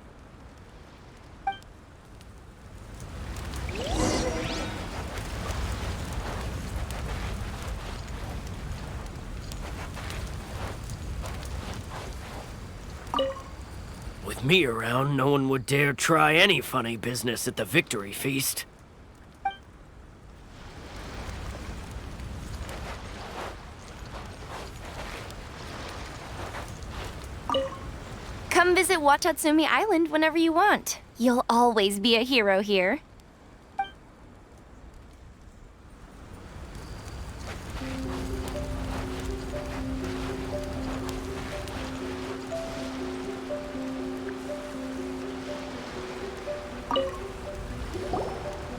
With me around, no one would dare try any funny business at the victory feast. Come visit Watatsumi Island whenever you want. You'll always be a hero here.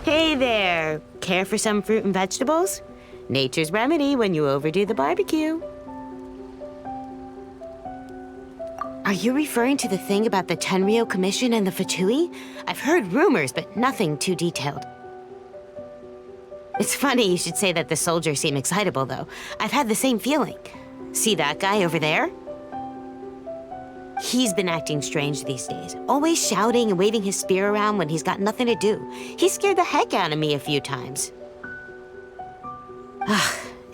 Hey there! Care for some fruit and vegetables? Nature's remedy when you overdo the barbecue. Are you referring to the thing about the Tenryou Commission and the Fatui? I've heard rumors, but nothing too detailed. It's funny you should say that the soldiers seem excitable, though. I've had the same feeling. See that guy over there? He's been acting strange these days, always shouting and waving his spear around when he's got nothing to do. He scared the heck out of me a few times.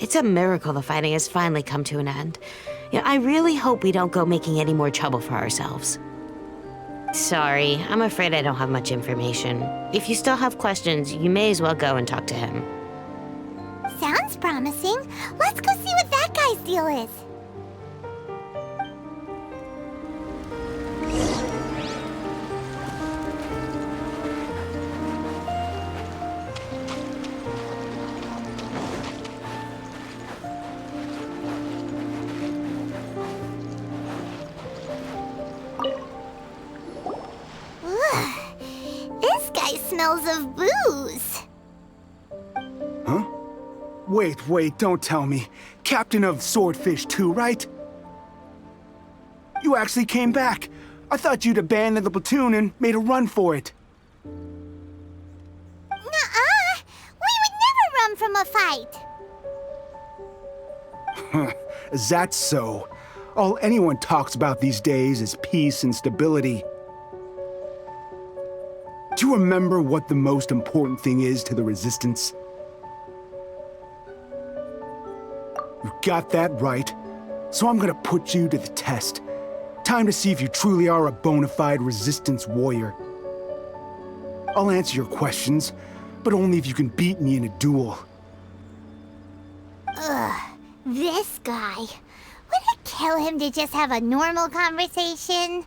It's a miracle the fighting has finally come to an end. Yeah, I really hope we don't go making any more trouble for ourselves. Sorry, I'm afraid I don't have much information. If you still have questions, you may as well go and talk to him. Sounds promising. Let's go see what that guy's deal is. This guy smells of booze. Huh? Wait, don't tell me. Captain of Swordfish II, right? You actually came back. I thought you'd abandoned the platoon and made a run for it. Nuh-uh! We would never run from a fight. Is that so? All anyone talks about these days is peace and stability. Do you remember what the most important thing is to the Resistance? You got that right. So I'm gonna put you to the test. Time to see if you truly are a bona fide Resistance warrior. I'll answer your questions, but only if you can beat me in a duel. Ugh, this guy. Would it kill him to just have a normal conversation?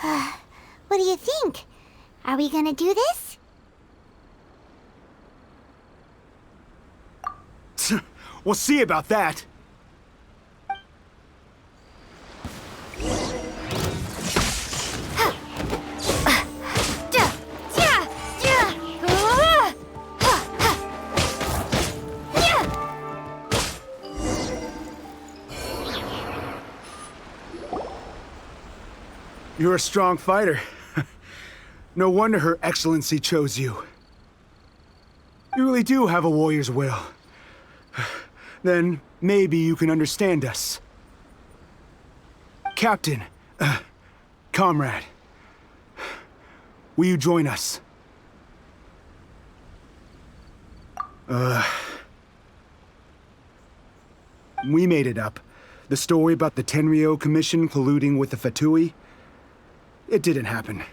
What do you think? Are we gonna do this? We'll see about that. You're a strong fighter. No wonder Her Excellency chose you. You really do have a warrior's will. then maybe you can understand us. Captain, comrade, will you join us? We made it up. The story about the Tenryou Commission colluding with the Fatui, it didn't happen.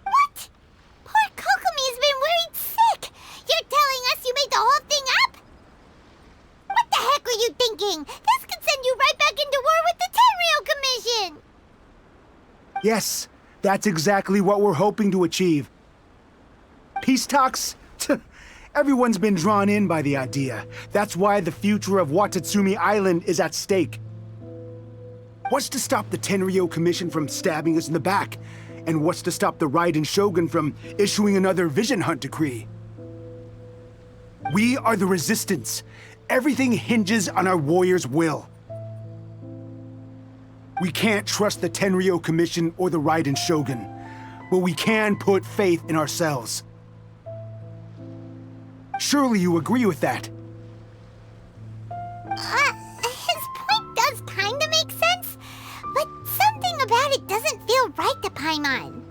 What? Poor Kokomi's been worried sick! You're telling us you made the whole thing up? What the heck were you thinking? This could send you right back into war with the Tenryou Commission! Yes, that's exactly what we're hoping to achieve. Peace talks? Everyone's been drawn in by the idea. That's why the future of Watatsumi Island is at stake. What's to stop the Tenryou Commission from stabbing us in the back? And what's to stop the Raiden Shogun from issuing another Vision Hunt decree? We are the Resistance. Everything hinges on our warriors' will. We can't trust the Tenryou Commission or the Raiden Shogun, but we can put faith in ourselves. Surely you agree with that? His point does kinda make sense, but something about it doesn't feel right to Paimon.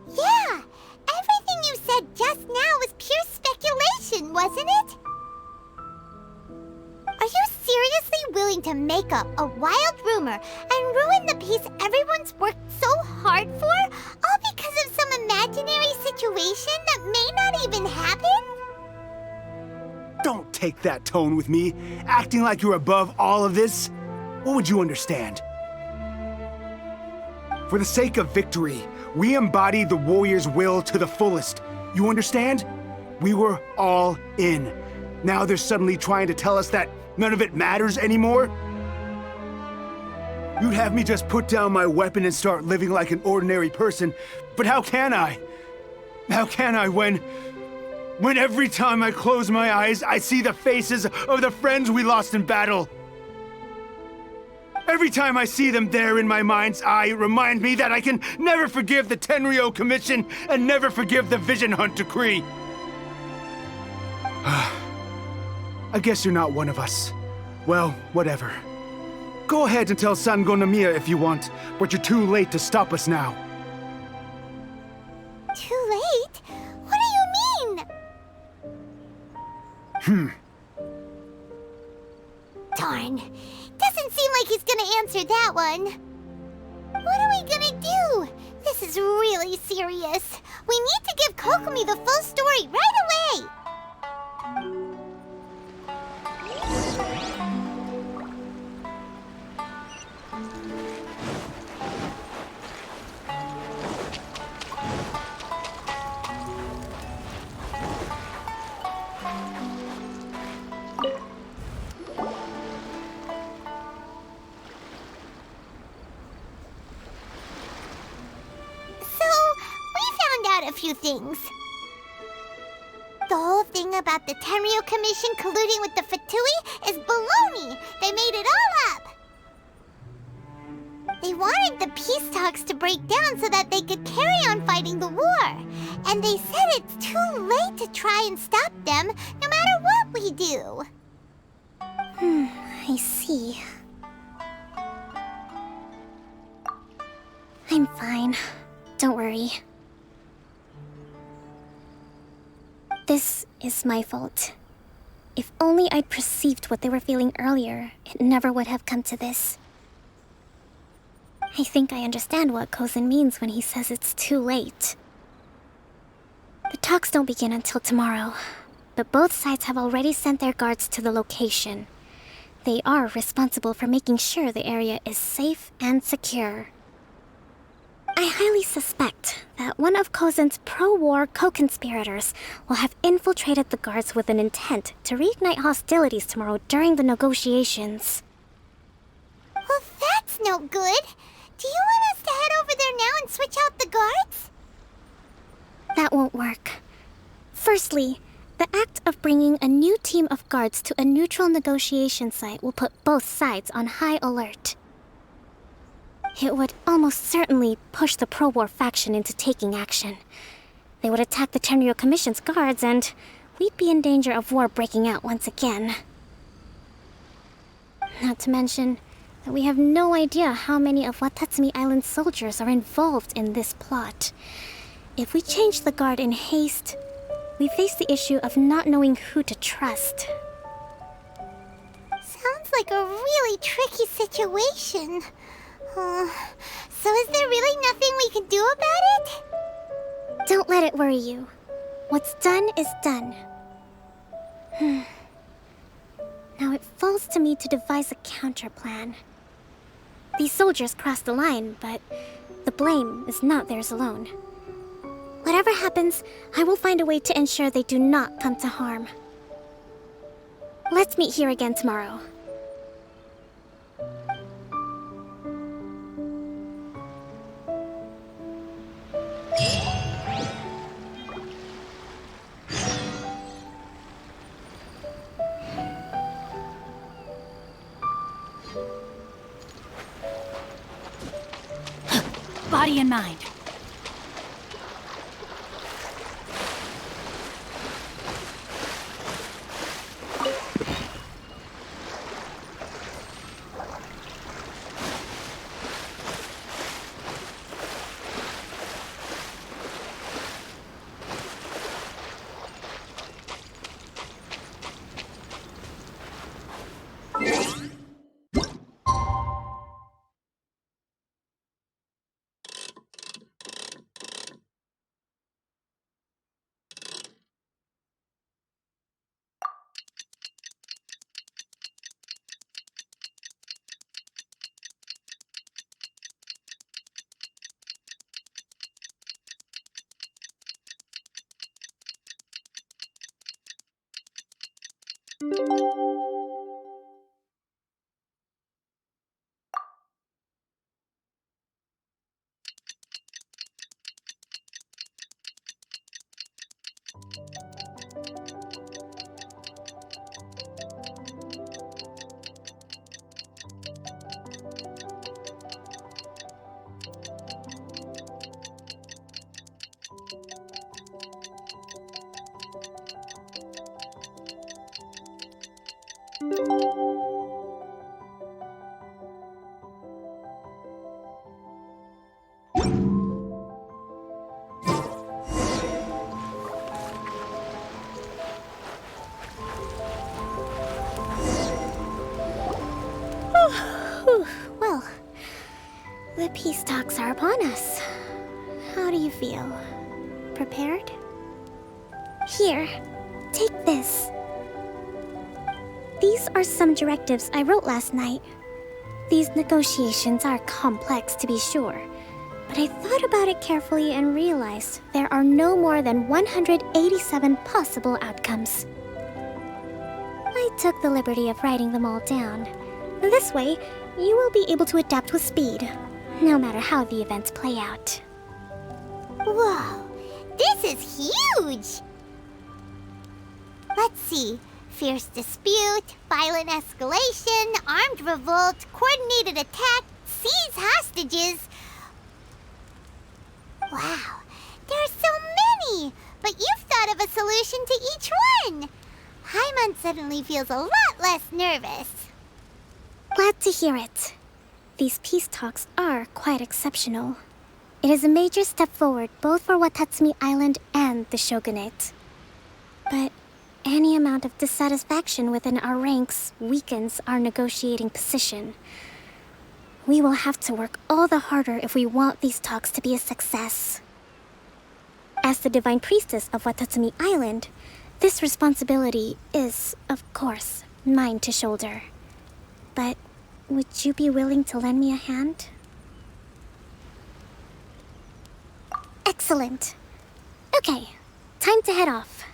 Yeah, everything you said just now was pure speculation, wasn't it? Are you seriously willing to make up a wild rumor and ruin the peace everyone's worked so hard for, all because of some imaginary situation that may not even happen? Don't take that tone with me, acting like you're above all of this. What would you understand? For the sake of victory, we embodied the warrior's will to the fullest. You understand? We were all in. Now they're suddenly trying to tell us that none of it matters anymore? You'd have me just put down my weapon and start living like an ordinary person, but how can I? How can I when every time I close my eyes, I see the faces of the friends we lost in battle? Every time I see them there in my mind's eye, it reminds me that I can never forgive the Tenryou Commission and never forgive the Vision Hunt decree. I guess you're not one of us. Well, whatever. Go ahead and tell Sango Nomiya if you want, but you're too late to stop us now. Too late? What do you mean? Darn. Doesn't seem like he's gonna answer that one. What are we gonna do? This is really serious. We need to give Kokomi the full story right away! A few things. The whole thing about the Tenryou Commission colluding with the Fatui is baloney. They made it all up. They wanted the peace talks to break down so that they could carry on fighting the war. And they said it's too late to try and stop them, no matter what we do. I see. I'm fine. Don't worry. This is my fault. If only I'd perceived what they were feeling earlier, it never would have come to this. I think I understand what Kozen means when he says it's too late. The talks don't begin until tomorrow, but both sides have already sent their guards to the location. They are responsible for making sure the area is safe and secure. I highly suspect that one of Kozen's pro-war co-conspirators will have infiltrated the guards with an intent to reignite hostilities tomorrow during the negotiations. Well, that's no good. Do you want us to head over there now and switch out the guards? That won't work. Firstly, the act of bringing a new team of guards to a neutral negotiation site will put both sides on high alert. It would almost certainly push the pro-war faction into taking action. They would attack the Tenryo Commission's guards, and we'd be in danger of war breaking out once again. Not to mention that we have no idea how many of Watatsumi Island's soldiers are involved in this plot. If we change the guard in haste, we face the issue of not knowing who to trust. Sounds like a really tricky situation. So is there really nothing we can do about it? Don't let it worry you. What's done is done. Now it falls to me to devise a counterplan. These soldiers crossed the line, but the blame is not theirs alone. Whatever happens, I will find a way to ensure they do not come to harm. Let's meet here again tomorrow. Body and mind. Well, the peace talks are upon us. How do you feel? Prepared? Here, take this. These are some directives I wrote last night. These negotiations are complex, to be sure, but I thought about it carefully and realized there are no more than 187 possible outcomes. I took the liberty of writing them all down. This way, you will be able to adapt with speed, no matter how the events play out. Whoa, this is huge! Let's see. Fierce dispute, violent escalation, armed revolt, coordinated attack, seize hostages. Wow, there are so many! But you've thought of a solution to each one! Hyman suddenly feels a lot less nervous. Glad to hear it. These peace talks are quite exceptional. It is a major step forward both for Watatsumi Island and the Shogunate. But any amount of dissatisfaction within our ranks weakens our negotiating position. We will have to work all the harder if we want these talks to be a success. As the Divine Priestess of Watatsumi Island, this responsibility is, of course, mine to shoulder. But would you be willing to lend me a hand? Excellent. Okay, time to head off.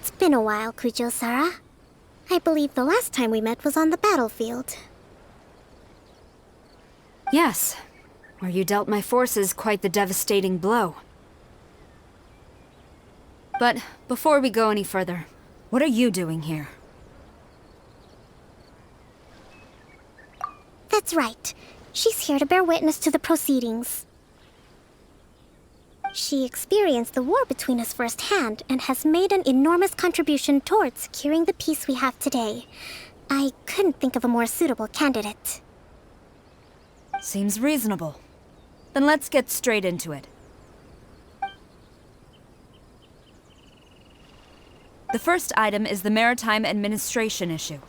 It's been a while, Kujo-Sara. I believe the last time we met was on the battlefield. Yes, where you dealt my forces quite the devastating blow. But before we go any further, what are you doing here? That's right. She's here to bear witness to the proceedings. She experienced the war between us firsthand and has made an enormous contribution towards securing the peace we have today. I couldn't think of a more suitable candidate. Seems reasonable. Then let's get straight into it. The first item is the Maritime Administration issue.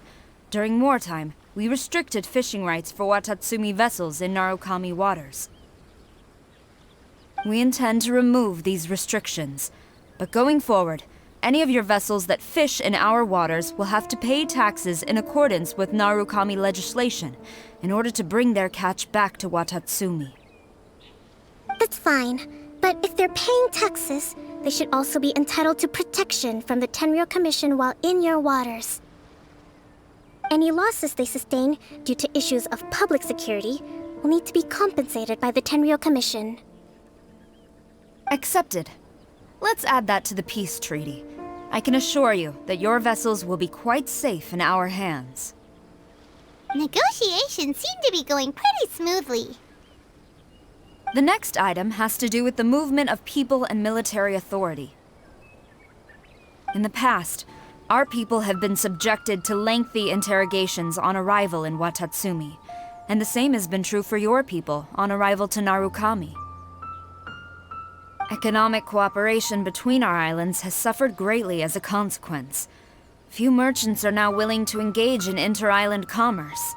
During wartime, we restricted fishing rights for Watatsumi vessels in Narukami waters. We intend to remove these restrictions, but going forward, any of your vessels that fish in our waters will have to pay taxes in accordance with Narukami legislation in order to bring their catch back to Watatsumi. That's fine, but if they're paying taxes, they should also be entitled to protection from the Tenryou Commission while in your waters. Any losses they sustain due to issues of public security will need to be compensated by the Tenryou Commission. Accepted. Let's add that to the peace treaty. I can assure you that your vessels will be quite safe in our hands. Negotiations seem to be going pretty smoothly. The next item has to do with the movement of people and military authority. In the past, our people have been subjected to lengthy interrogations on arrival in Watatsumi, and the same has been true for your people on arrival to Narukami. Economic cooperation between our islands has suffered greatly as a consequence. Few merchants are now willing to engage in inter-island commerce.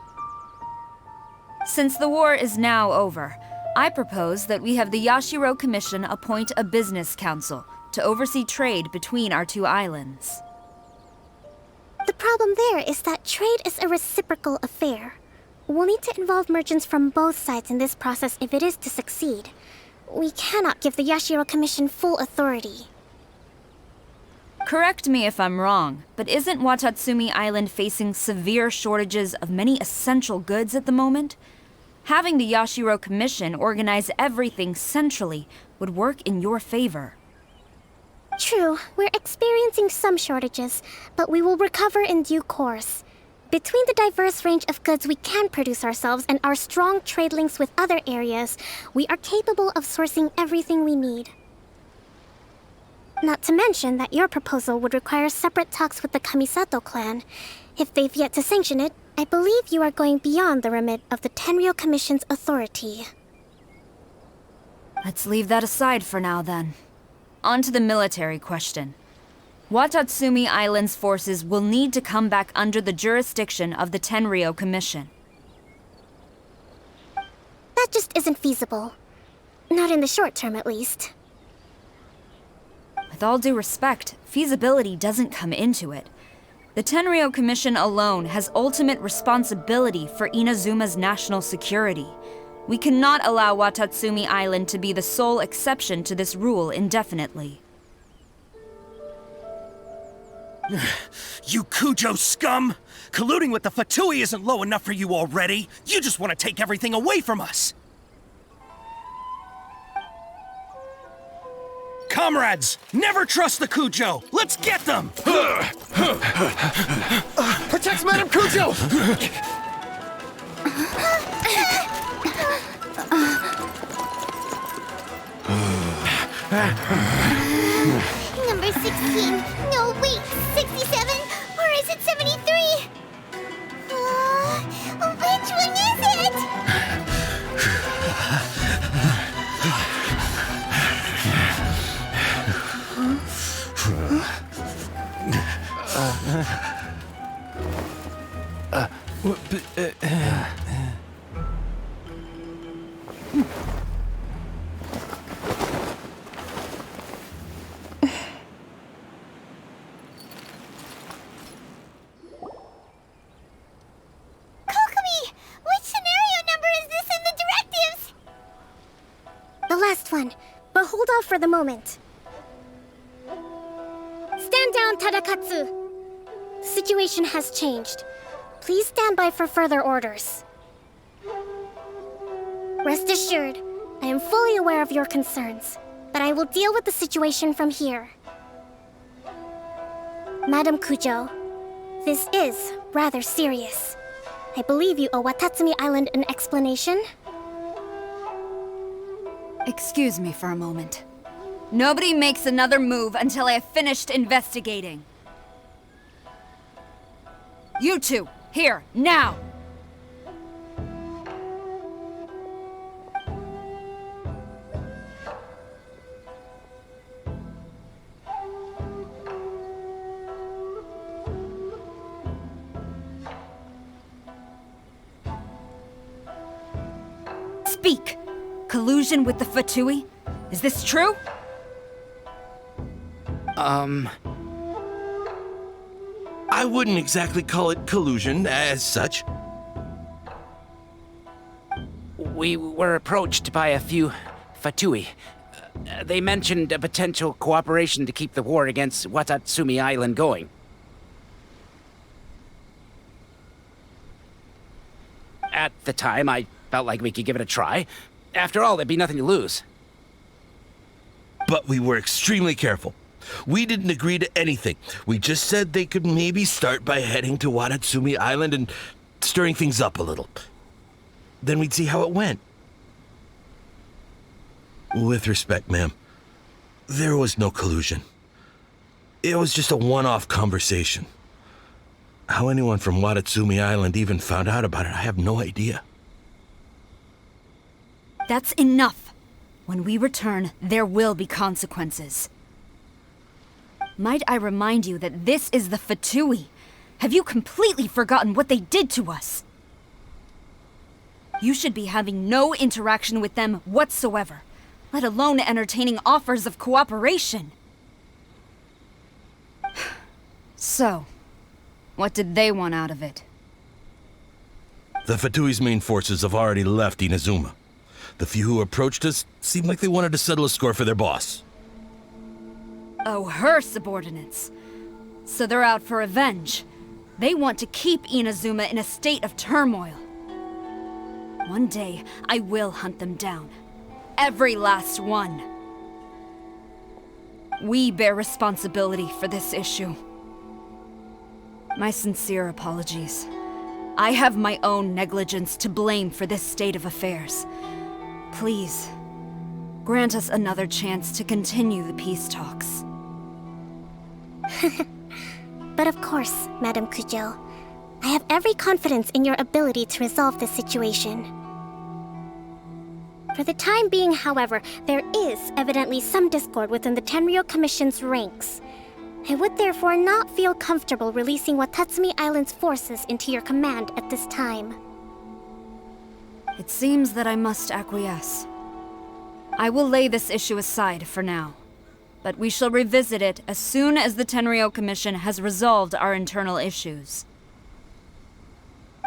Since the war is now over, I propose that we have the Yashiro Commission appoint a business council to oversee trade between our two islands. The problem there is that trade is a reciprocal affair. We'll need to involve merchants from both sides in this process if it is to succeed. We cannot give the Yashiro Commission full authority. Correct me if I'm wrong, but isn't Watatsumi Island facing severe shortages of many essential goods at the moment? Having the Yashiro Commission organize everything centrally would work in your favor. True, we're experiencing some shortages, but we will recover in due course. Between the diverse range of goods we can produce ourselves and our strong trade links with other areas, we are capable of sourcing everything we need. Not to mention that your proposal would require separate talks with the Kamisato clan. If they've yet to sanction it, I believe you are going beyond the remit of the Tenryou Commission's authority. Let's leave that aside for now, then. On to the military question. Watatsumi Island's forces will need to come back under the jurisdiction of the Tenryou Commission. That just isn't feasible. Not in the short term, at least. With all due respect, feasibility doesn't come into it. The Tenryou Commission alone has ultimate responsibility for Inazuma's national security. We cannot allow Watatsumi Island to be the sole exception to this rule indefinitely. You Kujo scum! Colluding with the Fatui isn't low enough for you already. You just want to take everything away from us. Comrades, never trust the Kujo. Let's get them! Protect Madame Kujo! Number 16. No, wait. 67? Or is it 73? Which one is it? The last one, but hold off for the moment. Stand down, Tadakatsu. The situation has changed. Please stand by for further orders. Rest assured, I am fully aware of your concerns, but I will deal with the situation from here. Madam Kujo, this is rather serious. I believe you owe Watatsumi Island an explanation. Excuse me for a moment. Nobody makes another move until I have finished investigating. You two, here, now! Speak! Collusion with the Fatui? Is this true? I wouldn't exactly call it collusion as such. We were approached by a few Fatui. They mentioned a potential cooperation to keep the war against Watatsumi Island going. At the time, I felt like we could give it a try. After all, there'd be nothing to lose. But we were extremely careful. We didn't agree to anything. We just said they could maybe start by heading to Watatsumi Island and stirring things up a little. Then we'd see how it went. With respect, ma'am, there was no collusion. It was just a one-off conversation. How anyone from Watatsumi Island even found out about it, I have no idea. That's enough. When we return, there will be consequences. Might I remind you that this is the Fatui? Have you completely forgotten what they did to us? You should be having no interaction with them whatsoever, let alone entertaining offers of cooperation. So, what did they want out of it? The Fatui's main forces have already left Inazuma. The few who approached us seemed like they wanted to settle a score for their boss. Oh, her subordinates. So they're out for revenge. They want to keep Inazuma in a state of turmoil. One day, I will hunt them down. Every last one. We bear responsibility for this issue. My sincere apologies. I have my own negligence to blame for this state of affairs. Please, grant us another chance to continue the peace talks. But of course, Madam Kujo. I have every confidence in your ability to resolve this situation. For the time being, however, there is evidently some discord within the Tenryou Commission's ranks. I would therefore not feel comfortable releasing Watatsumi Island's forces into your command at this time. It seems that I must acquiesce. I will lay this issue aside for now, but we shall revisit it as soon as the Tenryou Commission has resolved our internal issues.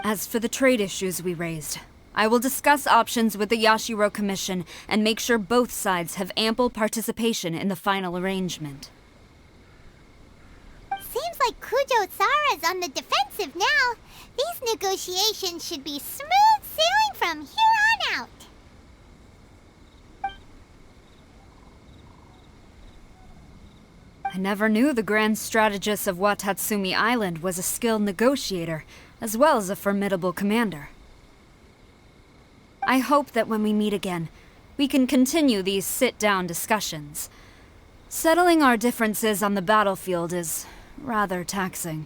As for the trade issues we raised, I will discuss options with the Yashiro Commission and make sure both sides have ample participation in the final arrangement. Seems like Kujo-Sara's on the defensive now. These negotiations should be smooth sailing from here on out. I never knew the Grand Strategist of Watatsumi Island was a skilled negotiator, as well as a formidable commander. I hope that when we meet again, we can continue these sit-down discussions. Settling our differences on the battlefield is rather taxing.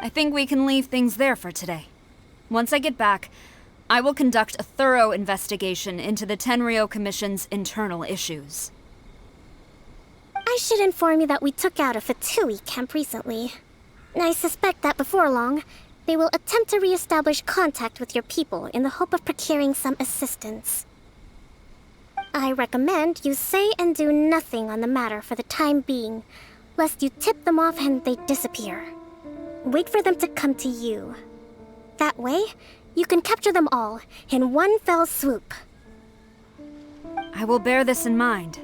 I think we can leave things there for today. Once I get back, I will conduct a thorough investigation into the Tenryou Commission's internal issues. I should inform you that we took out a Fatui camp recently. I suspect that before long, they will attempt to re-establish contact with your people in the hope of procuring some assistance. I recommend you say and do nothing on the matter for the time being, lest you tip them off and they disappear. Wait for them to come to you. That way, you can capture them all in one fell swoop. I will bear this in mind.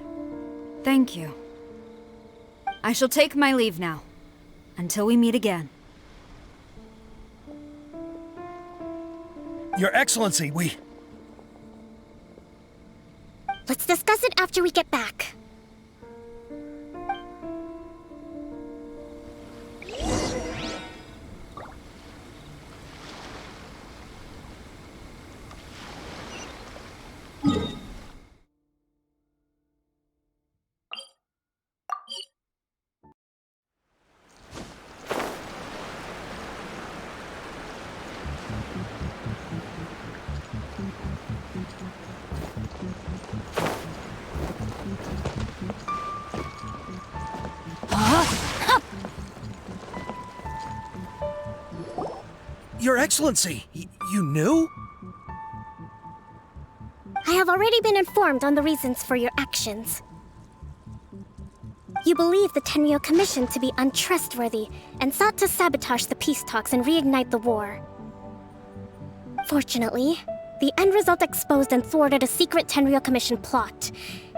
Thank you. I shall take my leave now. Until we meet again. Your Excellency, we... Let's discuss it after we get back. Your Excellency, you knew? I have already been informed on the reasons for your actions. You believe the Tenryou Commission to be untrustworthy and sought to sabotage the peace talks and reignite the war. Fortunately, the end result exposed and thwarted a secret Tenryou Commission plot.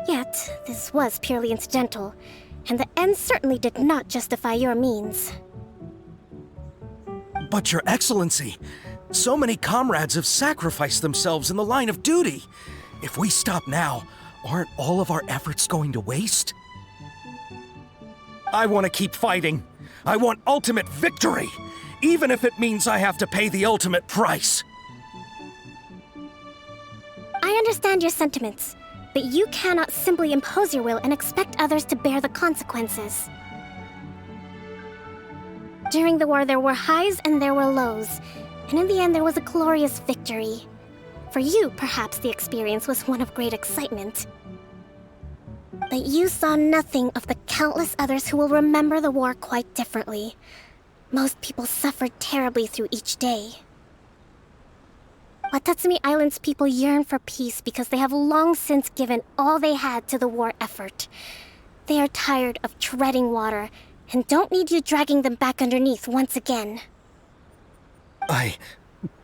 Yet, this was purely incidental, and the end certainly did not justify your means. But Your Excellency, so many comrades have sacrificed themselves in the line of duty. If we stop now, aren't all of our efforts going to waste? I want to keep fighting. I want ultimate victory, even if it means I have to pay the ultimate price. I understand your sentiments, but you cannot simply impose your will and expect others to bear the consequences. During the war, there were highs and there were lows, and in the end, there was a glorious victory. For you, perhaps the experience was one of great excitement. But you saw nothing of the countless others who will remember the war quite differently. Most people suffered terribly through each day. Watatsumi Island's people yearn for peace because they have long since given all they had to the war effort. They are tired of treading water and don't need you dragging them back underneath once again.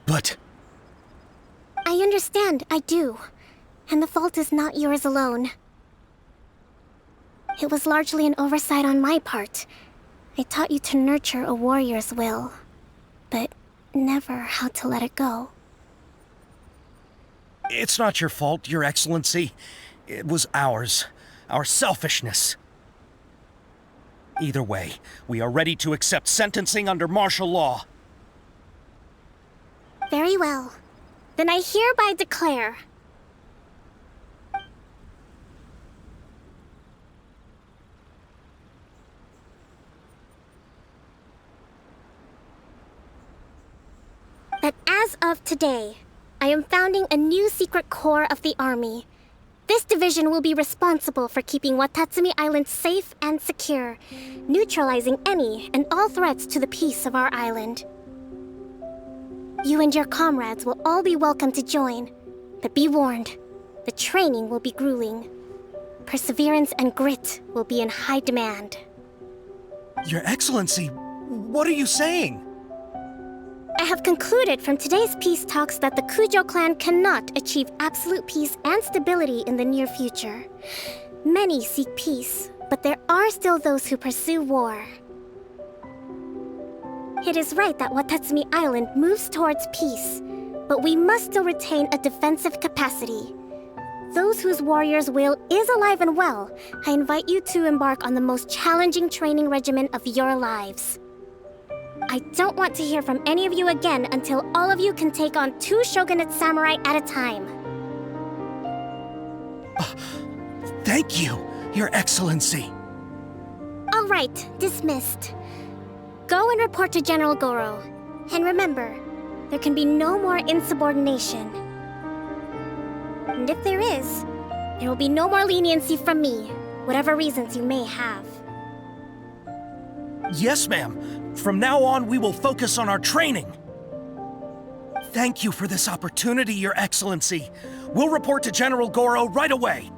But... I understand, I do. And the fault is not yours alone. It was largely an oversight on my part. I taught you to nurture a warrior's will, but never how to let it go. It's not your fault, Your Excellency. It was ours. Our selfishness. Either way, we are ready to accept sentencing under martial law. Very well. Then I hereby declare... that as of today, I am founding a new secret corps of the army. This division will be responsible for keeping Watatsumi Island safe and secure, neutralizing any and all threats to the peace of our island. You and your comrades will all be welcome to join, but be warned, the training will be grueling. Perseverance and grit will be in high demand. Your Excellency, what are you saying? I have concluded from today's peace talks that the Kujo clan cannot achieve absolute peace and stability in the near future. Many seek peace, but there are still those who pursue war. It is right that Watatsumi Island moves towards peace, but we must still retain a defensive capacity. Those whose warrior's will is alive and well, I invite you to embark on the most challenging training regimen of your lives. I don't want to hear from any of you again until all of you can take on 2 shogunate samurai at a time. Thank you, Your Excellency. All right, dismissed. Go and report to General Goro. And remember, there can be no more insubordination. And if there is, there will be no more leniency from me, whatever reasons you may have. Yes, ma'am. From now on, we will focus on our training. Thank you for this opportunity, Your Excellency. We'll report to General Goro right away.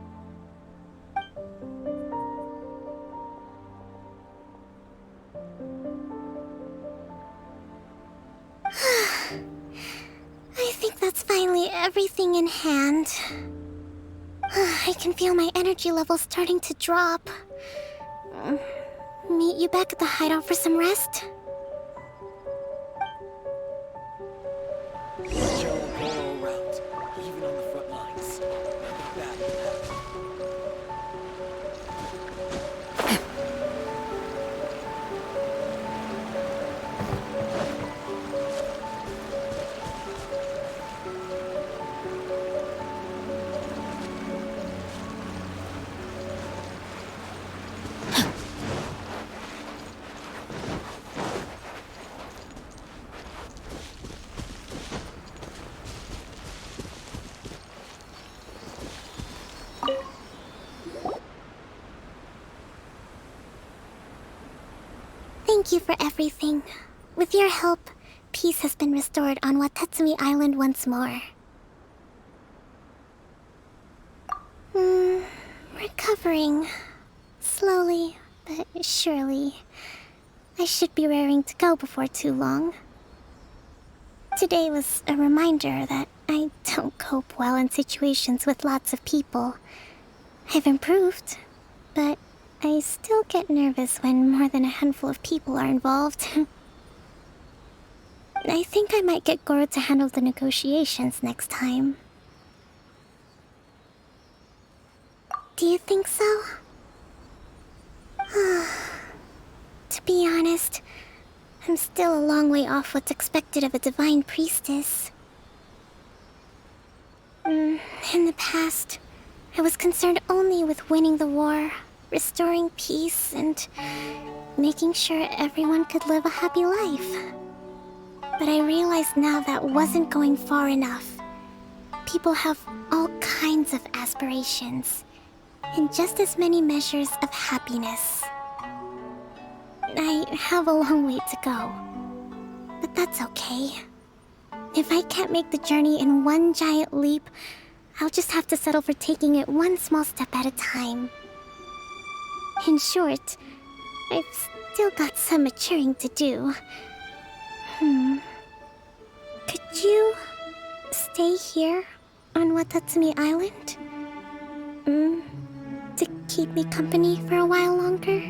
I think that's finally everything in hand. I can feel my energy levels starting to drop. meet you back at the hideout for some rest? Even on the front lines. Thank you for everything. With your help, peace has been restored on Watatsumi Island once more. Recovering. Slowly, but surely. I should be raring to go before too long. Today was a reminder that I don't cope well in situations with lots of people. I've improved, but I still get nervous when more than a handful of people are involved. I think I might get Goro to handle the negotiations next time. Do you think so? To be honest, I'm still a long way off what's expected of a divine priestess. In the past, I was concerned only with winning the war, restoring peace, and making sure everyone could live a happy life. But I realize now that wasn't going far enough. People have all kinds of aspirations, and just as many measures of happiness. I have a long way to go, but that's okay. If I can't make the journey in one giant leap, I'll just have to settle for taking it one small step at a time. In short, I've still got some maturing to do. Could you stay here on Watatsumi Island? To keep me company for a while longer?